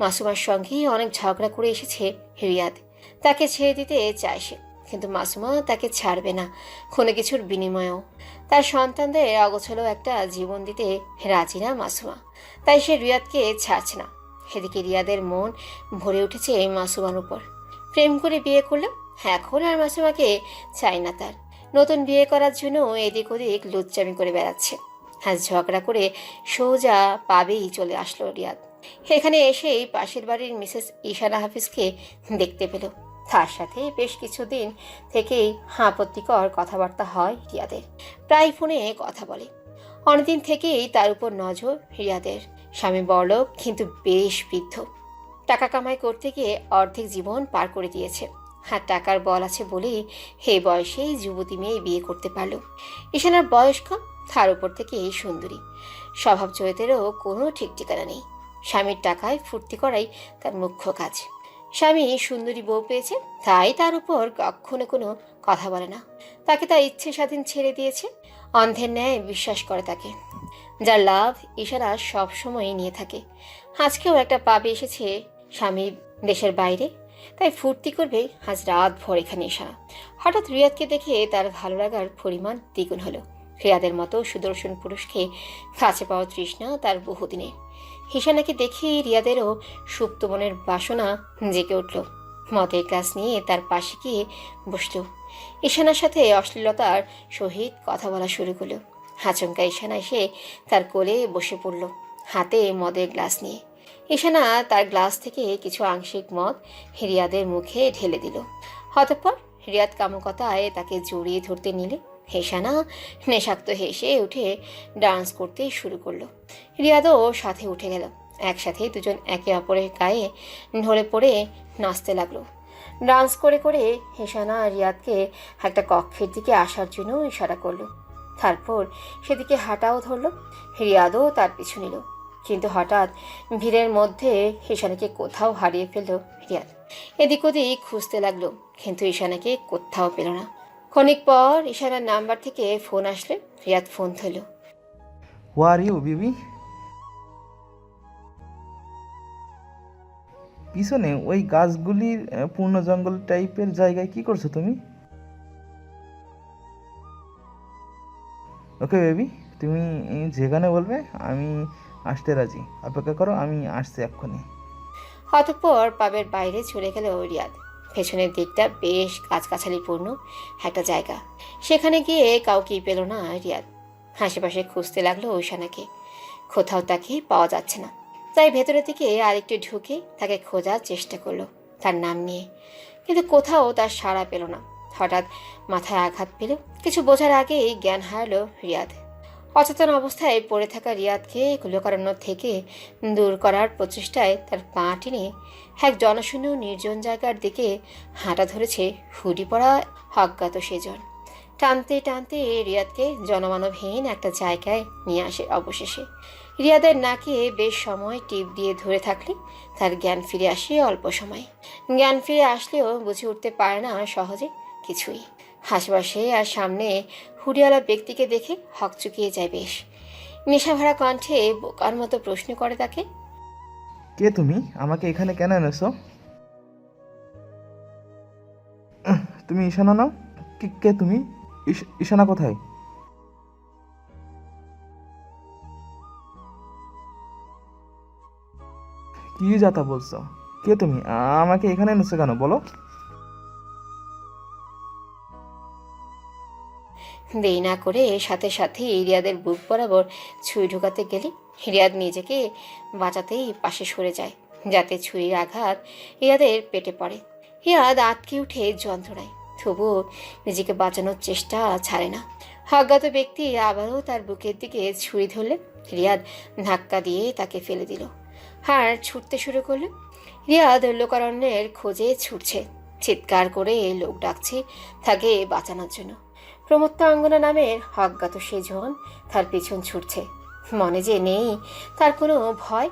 মাসুমার সঙ্গে অনেক ঝগড়া করে এসেছে রিয়াদ। তাকে ছেড়ে দিতে চায় সে, কিন্তু মাসুমা তাকে ছাড়বে না কোনো কিছুর বিনিময়েও। তার সন্তানদের অগোছালো একটা জীবন দিতে রাজি না মাসুমা, তাই সে রিয়াদকে ছাড়ছে না। এদিকে রিয়াদের মন ভরে উঠেছে মাসুমার উপর। প্রেম করে বিয়ে করলো, এখন আর মাসুমাকে চাই না তার। নতুন বিয়ে করার জন্য এদিক ওদিক লুচ্চামি করে বেড়াচ্ছে। আজ ঝগড়া করে সোজা পাবেই চলে আসলো রিয়াদ। এখানে এসেই পাশের বাড়ির মিসেস ইশানা হাফিজকে দেখতে পেল। তার সাথে বেশ কিছুদিন থেকেই আপত্তিকর কথাবার্তা হয় রিয়াদের। প্রায় ফোনে কথা বলে। অনেকদিন থেকেই তার উপর নজর রিয়াদের। স্বামী বড়লোক, কিন্তু বেশ বৃদ্ধ। টাকা কামাই করতে গিয়ে অর্ধেক জীবন পার করে দিয়েছে। আর টাকার বল আছে বলেই এই বয়সেই যুবতী মেয়ে বিয়ে করতে পারল। ঈশানার বয়স কম, তার উপর থেকে এই সুন্দরী। স্বভাব চরিত্রেরও কোনো ঠিক ঠিকানা নেই। স্বামীর টাকায় ফুর্তি করাই তার মুখ্য কাজ। স্বামী সুন্দরী বউ পেয়েছে, তাই তার উপর কখনো কোনো কথা বলে না। তাকে তার ইচ্ছে স্বাধীন ছেড়ে দিয়েছে। অন্ধের ন্যায় বিশ্বাস করে তাকে। যার লাভ ইশারা সবসময়ই নিয়ে থাকে। আজকেও একটা পাবে এসেছে স্বামী দেশের বাইরে, তাই ফুর্তি করবে আজ রাত ভর এখানে ইশারা। হঠাৎ রিয়াদকে দেখে তার ভালো লাগার পরিমাণ দ্বিগুণ হলো। রিয়াদের মতো সুদর্শন পুরুষকে কাছে পাওয়ার তৃষ্ণা তার বহুদিনে। ঈশানাকে দেখে রিয়াদেরও সুপ্ত মনের বাসনা জেগে উঠল। মদের গ্লাস নিয়ে তার পাশে গিয়ে বসল। ঈশানার সাথে অশ্লীলতার সহিত কথা বলা শুরু করলো। আচমকা ঈশানা এসে তার কোলে বসে পড়ল, হাতে মদের গ্লাস নিয়ে। ঈশানা তার গ্লাস থেকে কিছু আংশিক মদ রিয়াদের মুখে ঢেলে দিল। অতঃপর রিয়াদ কামুকতায় তাকে জড়িয়ে ধরতে নিলে ঈশানা নেশাক্ত হেসে উঠে ডান্স করতে শুরু করলো। রিয়াদও সাথে উঠে গেল। একসাথে দুজন একে অপরের গায়ে ঢলে পড়ে নাচতে লাগলো। ডান্স করে করে ঈশানা রিয়াদকে একটা কক্ষের দিকে আসার জন্য ইশারা করলো। তারপর সেদিকে হাঁটাও ধরলো। রিয়াদও তার পিছু নিল। কিন্তু হঠাৎ ভিড়ের মধ্যে ঈশানাকে কোথাও হারিয়ে ফেলল রিয়াদ। এদিক ওদিক খুঁজতে লাগলো, কিন্তু ঈশানাকে কোথাও পেল না। ক্ষণিক পর ঈশানার নাম্বার থেকে ফোন আসলে রিয়াদ ফোন ধরল। হু আর ইউ বেবি? পিছনে ওই গাছগুলির পূর্ণ জঙ্গল টাইপের জায়গায় কি করছো তুমি? ওকে বেবি, তুমি যেখানে বলবে আমি আসতে রাজি। অপেক্ষা করো, আমি আসছি এক্ষুনি। অতঃপর পাবের বাইরে চলে গেল রিয়াদ। পেছনের দিকটা বেশ গাছগাছালিপূর্ণ একটা জায়গা। সেখানে গিয়ে কাউকেই পেল না রিয়াদ। আশেপাশে খুঁজতে লাগলো ঈশানাকে। কোথাও তাকে পাওয়া যাচ্ছে না। তাই ভেতরের দিকে আরেকটু ঢুকে তাকে খোঁজার চেষ্টা করলো তার নাম নিয়ে, কিন্তু কোথাও তার সাড়া পেল না। হঠাৎ মাথায় আঘাত পেল। কিছু বোঝার আগেই জ্ঞান হারালো রিয়াদ। অচেতন অবস্থায় পড়ে থাকা রিয়াদকে কুলকারণ্য থেকে দূর করার প্রচেষ্টায় তার পা টেনে এক জনশূন্য নির্জন জায়গার দিকে হাঁটা ধরেছে হুডি পড়া অজ্ঞাত সেজন। টানতে টানতে রিয়াদকে জনমানবহীন একটা জায়গায় নিয়ে আসে অবশেষে। রিয়াদের নাকে বেশ সময় টিপ দিয়ে ধরে থাকলে তার জ্ঞান ফিরে আসে অল্প সময়। জ্ঞান ফিরে আসলেও বুঝে উঠতে পারে না সহজে কিছুই। আশেপাশে আর সামনে হুডিওয়ালা ব্যক্তিকে দেখে হকচকিয়ে যায় বেশ। নেশাভরা কণ্ঠে বোকার মতো প্রশ্ন করে তাকে, কে তুমি? আমাকে এখানে কেন এনেছো? তুমি ঈশানা নাও? কে তুমি? ঈশানা কোথায়? কি যাতা বলছো? কে তুমি? আমাকে এখানে এনেছো কেন বলো? দেরি না করে সাথে সাথে রিয়াদের বুক বরাবর ছুরি ঢুকাতে গেলে রিয়াদ নিজেকে বাঁচাতেই পাশে সরে যায়, যাতে ছুরির আঘাত রিয়াদের পেটে পড়ে। রিয়াদ আটকে উঠে যন্ত্রণায়, তবুও নিজেকে বাঁচানোর চেষ্টা ছাড়ে না। অজ্ঞাত ব্যক্তি আবারও তার বুকের দিকে ছুরি ধরলে রিয়াদ ধাক্কা দিয়ে তাকে ফেলে দিল। হাড় ছুটতে শুরু করলো। রিয়াদ লোকারণ্যের খোঁজে ছুটছে, চিৎকার করে লোক ডাকছে তাকে বাঁচানোর জন্য। প্রমত্তাঙ্গনা নামের অজ্ঞাত সে জন তার পিছন ছুটছে। মনে যে নেই তার কোনো ভয়।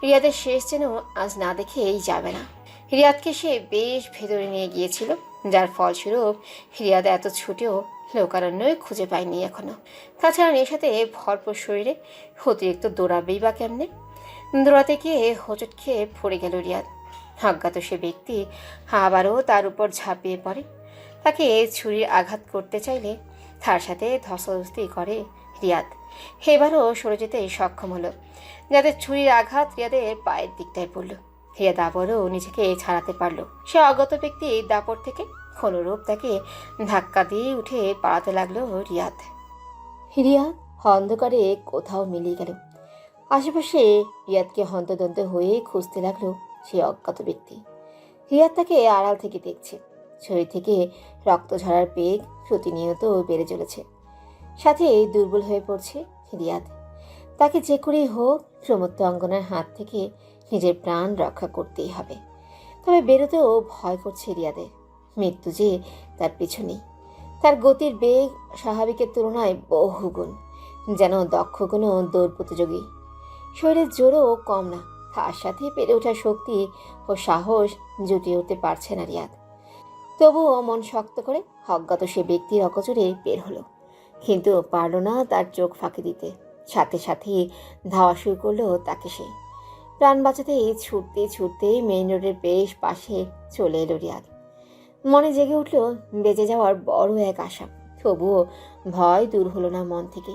রিয়াদের শেষ যেন আজ না দেখেই যাবে না। রিয়াদকে সে বেশ ভেতরে নিয়ে গিয়েছিল, যার ফলস্বরূপ রিয়াদ এত ছুটেও লোকারণ্যই খুঁজে পায়নি এখনো। তাছাড়া নেশাতে ভরপুর শরীরে অতিরিক্ত দৌড়াবেই বা কেমনে? দৌড়াতে গিয়ে হোঁচট খেয়ে পড়ে গেল রিয়াদ। অজ্ঞাত সে ব্যক্তি আবারও তার উপর ঝাঁপিয়ে পড়ে। তাকে ছুরির আঘাত করতে চাইলে তার সাথে ধস্তাধস্তি করে রিয়াদ। এবারও সরে যেতে সক্ষম হলো, যাতে ছুরির আঘাত রিয়াদের পায়ের দিকটায় পড়ল। রিয়াদ আবারও নিজেকে ছাড়াতে পারল। সে অজ্ঞাত ব্যক্তির দাপট থেকে কোনরূপ তাকে ধাক্কা দিয়ে উঠে পালাতে লাগলো রিয়াদ। রিয়াদ অন্ধকারে কোথাও মিলিয়ে গেল। আশেপাশে রিয়াদকে হন্তদন্ত হয়ে খুঁজতে লাগলো সে অজ্ঞাত ব্যক্তি। রিয়াদ তাকে আড়াল থেকে দেখছে। শরীর থেকে রক্ত ঝরার বেগ প্রতিনিয়ত বেড়ে চলেছে, সাথে দুর্বল হয়ে পড়ছে রিয়াদ। তাকে যে করেই হোক প্রমত্ত অঙ্গনার হাত থেকে নিজের প্রাণ রক্ষা করতেই হবে। তবে বেরোতেও ভয় করছে রিয়াদের। মৃত্যু যে তার পিছনেই। তার গতির বেগ স্বাভাবিকের তুলনায় বহুগুণ, যেন দক্ষ কোনো দৌড় প্রতিযোগী। শরীরের জোরও কম না, তার সাথে পেরে ওঠার শক্তি ও সাহস জুটিয়ে উঠতে পারছে না রিয়াদ। তবুও মন শক্ত করে অজ্ঞাত সে ব্যক্তির অকচরে বের হলো, কিন্তু পারল না তার চোখ ফাঁকি দিতে। সাথে সাথে ধাওয়া শুরু করলো তাকে সে। প্রাণ বাঁচাতে ছুটতে ছুটতে মেইন রোডের বেশ পাশে চলে এলো রিয়াদ। মনে জেগে উঠল বেঁচে যাওয়ার বড় এক আশা। তবুও ভয় দূর হলো না মন থেকে।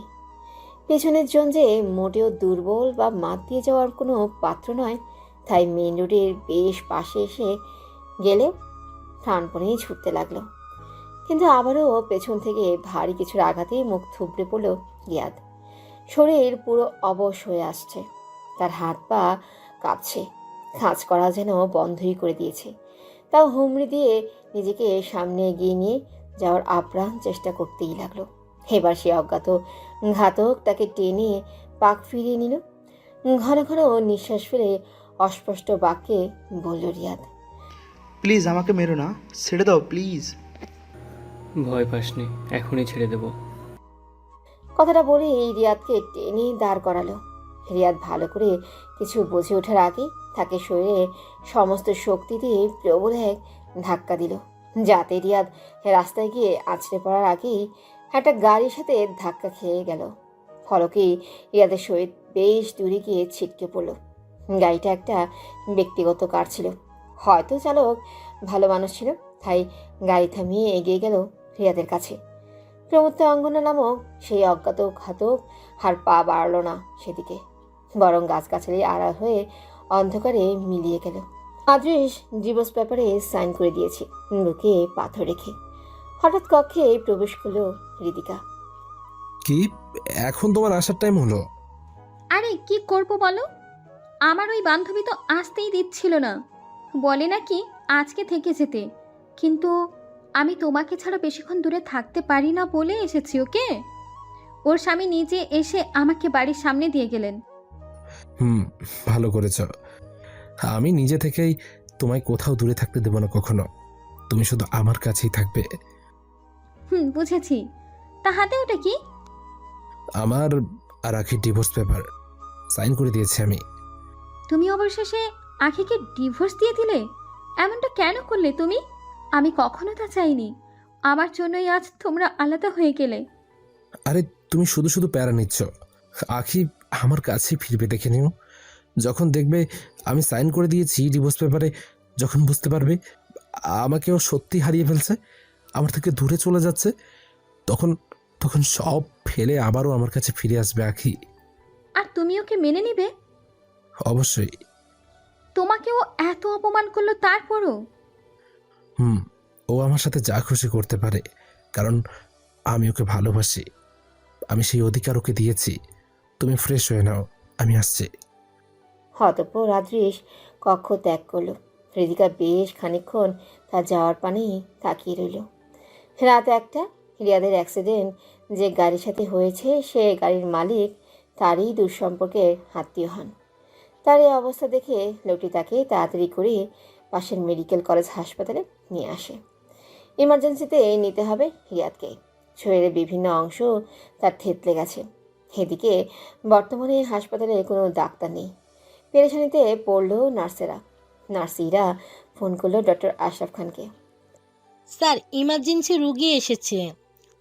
পেছনের জন যে মোটেও দুর্বল বা মাত দিয়ে যাওয়ার কোনো পাত্র নয়, তাই মেইন রোডের বেশ পাশে এসে গেলে প্রাণপণেই ছুটতে লাগলো। কিন্তু আবারও পেছন থেকে ভারী কিছুর আঘাতে মুখ থুবড়ে পড়ল রিয়াদ। শরীর পুরো অবশ হয়ে আসছে, তার হাত পা কাঁপছে, কাজ করা যেন বন্ধই করে দিয়েছে। তাও হুমড়ি দিয়ে নিজেকে সামনে এগিয়ে নিয়ে যাওয়ার আপ্রাণ চেষ্টা করতেই লাগলো। এবার সে অজ্ঞাত ঘাতক তাকে টেনে পাক ফিরিয়ে নিল। ঘন ঘন নিঃশ্বাস ফেলে অস্পষ্ট বাক্যে বলল রিয়াদ, প্লিজ আমাকে মেরো না, ছেড়ে দাও প্লিজ। ভয় পাসনি, এখনই ছেড়ে দেব। কথাটা বলেই রিয়াদকে টেনে দাঁড় করালো। রিয়াদ ভালো করে কিছু বুঝে ওঠার আগে তাকে শরীরে সমস্ত শক্তি দিয়ে প্রবল এক ধাক্কা দিল, যাতে রিয়াদ রাস্তায় গিয়ে আছড়ে পড়ার আগেই একটা গাড়ির সাথে ধাক্কা খেয়ে গেল। ফলকেই রিয়াদের শরীর বেশ দূরে গিয়ে ছিটকে পড়ল। গাড়িটা একটা ব্যক্তিগত কার ছিল। হয়তো চালক ভালো মানুষ ছিল, তাই গাড়ি থামিয়ে এগিয়ে গেল রিয়াদের কাছে। প্রমত্ত অঙ্গনা নামক সেই অজ্ঞাত ঘাতক আর পা বাড়ল না সেদিকে, বরং গাছগাছালি আড়াল হয়ে অন্ধকারে মিলিয়ে গেল। আদৃশ ডিভোর্স পেপারে সাইন করে দিয়েছি বুকে পাথর রেখে। হঠাৎ কক্ষে প্রবেশ করলো রিদিকা। কি এখন তোমার আসার টাইম হলো? আরে কি করব বলো, আমার ওই বান্ধবী তো আসতেই দিচ্ছিল না, বলে নাকি আজকে থেকে যেতে, কিন্তু আমি তোমাকে ছাড়া বেশিক্ষণ দূরে থাকতে পারি না বলে এসেছি। ওকে, ওর স্বামী নিজে এসে আমাকে বাড়ির সামনে দিয়ে গেলেন। ভালো করেছ। আমি নিজে থেকেই তোমায় কোথাও দূরে থাকতে দেব না কখনো। তুমি শুধু আমার কাছেই থাকবে। বুঝেছি। তা হাতে ওটা কি? আমার আর আখির ডিভোর্স পেপার সাইন করে দিয়েছি আমি। তুমি অবশেষে আখিকে ডিভোর্স দিয়ে দিলে? এমনটা কেন করলে তুমি? আমি কখনো তা চাইনি। আমার জন্যই আজ তোমরা আলাদা হয়ে গেলে। আরে তুমি শুধু শুধু প্যারা নিচ্ছ। আখি আমার কাছেই ফিরবে, দেখে নিও। যখন দেখবে আমি সাইন করে দিয়েছি ডিভোর্স পেপারে, যখন বুঝতে পারবে আমাকেও সত্যি হারিয়ে ফেলছে, আমার থেকে দূরে চলে যাচ্ছে, তখন তখন সব ফেলে আবারও আমার কাছে ফিরে আসবে আখি। আর তুমি ওকে মেনে নিবে? অবশ্যই। তোমাকেও এত অপমান করলো তারপরও? ও আমার সাথে যা খুশি করতে পারে, কারণ আমি ওকে ভালোবাসি। আমি সেই অধিকার ওকে দিয়েছি। তুমি ফ্রেশ হয়ে নাও, আমি আসছি। অতঃপর আদৃশ কক্ষ ত্যাগ করলো। হৃদিকা বেশ খানিকক্ষণ তার যাওয়ার পানে তাকিয়ে রইল। রাত 1টা। রিয়াদের অ্যাক্সিডেন্ট যে গাড়ির সাথে হয়েছে সে গাড়ির মালিক তারই দূরসম্পর্কের আত্মীয় হন। তার এই অবস্থা দেখে লোকটি তাকে তাড়াতাড়ি করে পাশের মেডিকেল কলেজ হাসপাতালে নিয়ে আসে। ইমার্জেন্সিতে নিতে হবে রিয়াদকে। শরীরের বিভিন্ন অংশ তার থেতলে গেছে। এদিকে বর্তমানে হাসপাতালে কোনো ডাক্তার নেই। পেরেশানিতে পড়ল নার্সিরা ফোন করলো ডক্টর আশরাফ খানকে। স্যার, ইমার্জেন্সি রুগী এসেছে,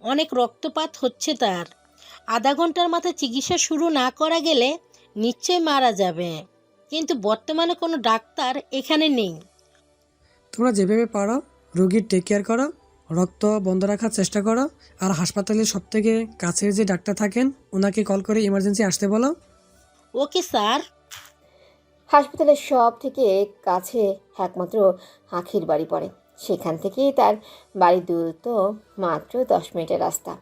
অনেক রক্তপাত হচ্ছে তার। আধা ঘন্টার মাথায় চিকিৎসা শুরু না করা গেলে নিশ্চয় মারা যাবে, কিন্তু বর্তমানে কোনো ডাক্তার এখানে নেই। তোমরা যেভাবে পারো রোগীর টেক কেয়ার করো, রক্ত বন্ধ রাখার চেষ্টা করো, আর হাসপাতালের সবথেকে কাছের যে ডাক্তার থাকেন ওনাকে কল করে ইমার্জেন্সি আসতে বলো। Okay sir. হাসপাতালের সব থেকে কাছে একমাত্র আখির বাড়ি পড়ে। সেখান থেকেই তার বাড়ির দূরত্ব মাত্র 10 মিনিটের রাস্তা।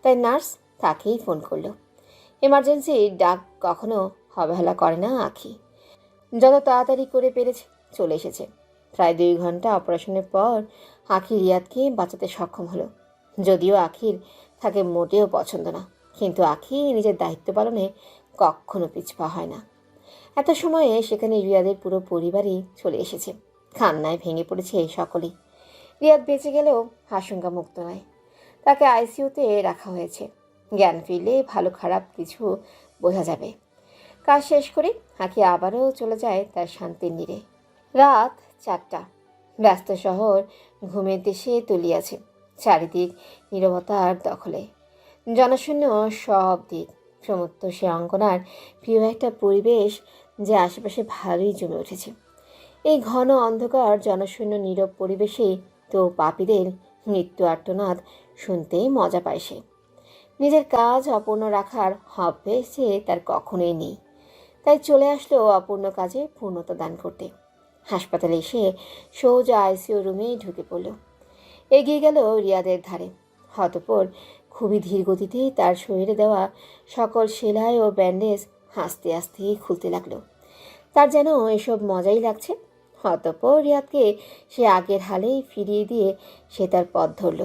তাই নার্স তাকেই ফোন করলো। এমার্জেন্সি ডাক কখনো অবহেলা করে না আখি। যত তাড়াতাড়ি করে পেরেছে চলে এসেছে। প্রায় 2 ঘন্টা অপারেশনের পর আখি রিয়াদকে বাঁচাতে সক্ষম হলো। যদিও আখির তাকে মোটেও পছন্দ না, কিন্তু আখি নিজের দায়িত্ব পালনে কখনো পিছপা হয় না। এত সময়ে সেখানে রিয়াদের পুরো পরিবারই চলে এসেছে। কান্নায় ভেঙে পড়েছে সকলেই। রিয়াদ বেঁচে গেলেও আশঙ্কা মুক্ত নয়। তাকে আইসিইউতে রাখা হয়েছে। জ্ঞান ফিরলে ভালো খারাপ কিছু বোঝা যাবে। কাজ শেষ করে আখি আবারও চলে যায় তার শান্তির নীড়ে। রাত 4টা। ব্যস্ত শহর ঘুমের দেশে তলিয়াছে। চারিদিক নীরবতার দখলে, জনশূন্য সব দিক। সমস্ত সে অঙ্গনার প্রিয় একটা পরিবেশ যে আশেপাশে ভালোই জমে উঠেছে। এই ঘন অন্ধকার জনশূন্য নীরব পরিবেশেই তো পাপীদের মৃত্যু আর্তনাদ শুনতেই মজা পায় সে। নিজের কাজ অপূর্ণ রাখার অভ্যেসে তার কখনোই নেই। তাই চলে আসলো অপূর্ণ কাজে পূর্ণতা দান করতে। হাসপাতালে এসে সোজা আইসিইউ রুমে ঢুকে পড়ল। এগিয়ে গেল রিয়াদের ধারে। অতঃপর খুবই ধীর গতিতে তার শরীরে দেওয়া সকল সেলাই ও ব্যান্ডেজ আস্তে আস্তে খুলতে লাগলো। তার যেন এসব মজাই লাগছে। অতঃপর রিয়াদকে সে আগের হালেই ফিরিয়ে দিয়ে সে তার পথ ধরল।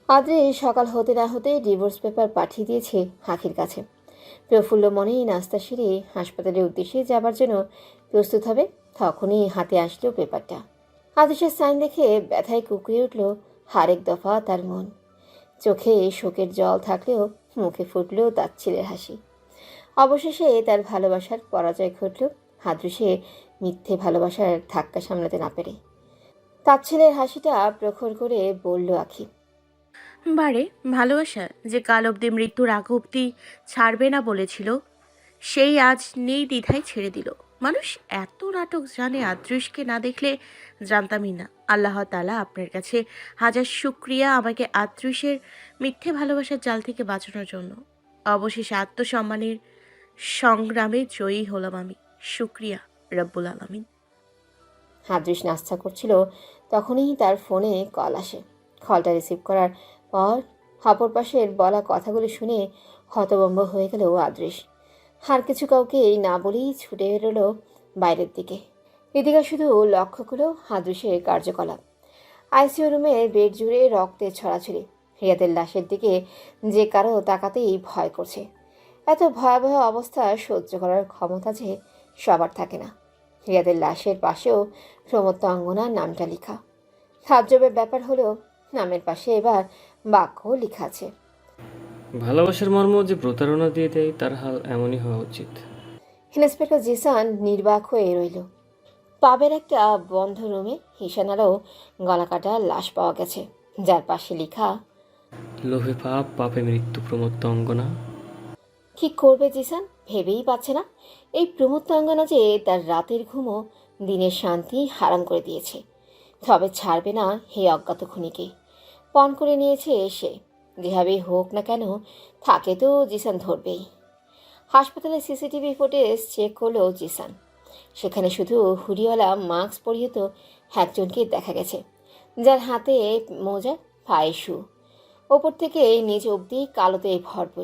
আদ্রে সকাল হতে না হতে ডিভোর্স পেপার পাঠিয়ে দিয়েছে আখির কাছে। প্রফুল্ল মনেই নাস্তা সেরে হাসপাতালের উদ্দেশ্যে যাবার জন্য প্রস্তুত হবে, তখনই হাতে আসলো পেপারটা। আদেশের সাইন দেখে ব্যথায় কুকড়ে উঠল আরেক দফা তার মন। চোখে শোকের জল থাকলেও মুখে ফুটল তার ছেলের হাসি। অবশেষে তার ভালোবাসার পরাজয় ঘটল। আদৃশে মিথ্যে ভালোবাসার ধাক্কা সামলাতে না পেরে তার ছেলের হাসিটা প্রখর করে বলল আখি। বারে ভালোবাসা যে কাল অবধি মৃত্যুর আগ অবধি ছাড়বে না বলেছিল, সেই আজ নেই দ্বিধায় ছেড়ে দিল। মানুষ এত নাটক জানে, আদৃশকে না দেখলে জানতামই না। আল্লাহ তাআলা আপনার কাছে হাজার শুকরিয়া আমাকে আদৃশের মিথ্যে ভালোবাসার জাল থেকে বাঁচানোর জন্য। অবশেষে আত্মসম্মানের সংগ্রামে জয়ী হলাম আমি। শুকরিয়া রব্বুল আলামিন। আদৃশ নাস্তা করছিল, তখনই তার ফোনে কল আসে। কলটা রিসিভ করার পর অপর পাশের বলা কথাগুলো শুনে হতভম্ব হয়ে গেল আদৃশ। আর কিছু কাউকে না বলেই ছুটে বেরোলো বাইরের দিকে। রিদিকা শুধু লক্ষ্য করলো আদৃশের কার্যকলাপ। আইসিইউ রুমে বেড জুড়ে রক্তের ছড়াছড়ি। রিয়াদের লাশের দিকে যে কারো তাকাতেই ভয় করছে। এত ভয়াবহ অবস্থা সহ্য করার ক্ষমতা যে সবার থাকে না। রিয়াদের লাশের পাশেও প্রমত্ত অঙ্গনার নামটা লেখা। তাজ্জবের ব্যাপার হলো নামের পাশে এবার বাক্য লেখা আছে, ভালোবাসার মর্ম যে প্রতারণা দিয়ে দেয় তার হাল এমনই হওয়া উচিত। ইন্সপেক্টর জিসান নির্বাক হয়ে রইল। পাবের একটা বন্ধ রুমে ঈশানারও গলাকাটা লাশ পাওয়া গেছে, যার পাশে লেখা, লোভে পাপ, পাপে মৃত্যু, প্রমত্ত অঙ্গনা। কি করবে জিসান ভেবেই পাচ্ছে না। এই প্রমত্ত অঙ্গনা যে তার রাতের ঘুমও দিনের শান্তি হারাম করে দিয়েছে। তবে ছাড়বে না হে অজ্ঞাত খুনিকে। পণ করে নিয়েছে সে। যেভাবেই হোক না কেন থাকে তো জিসান ধরবেই। হাসপাতালে সিসিটিভি ফুটেজ চেক করলো জিসান। সেখানে শুধু হুডিওয়ালা মাস্ক পরিহিত একজনকে দেখা গেছে, যার হাতে মোজা, পায়ে শু, ওপর থেকে নিচ অবধি কালোতে ভরপুর।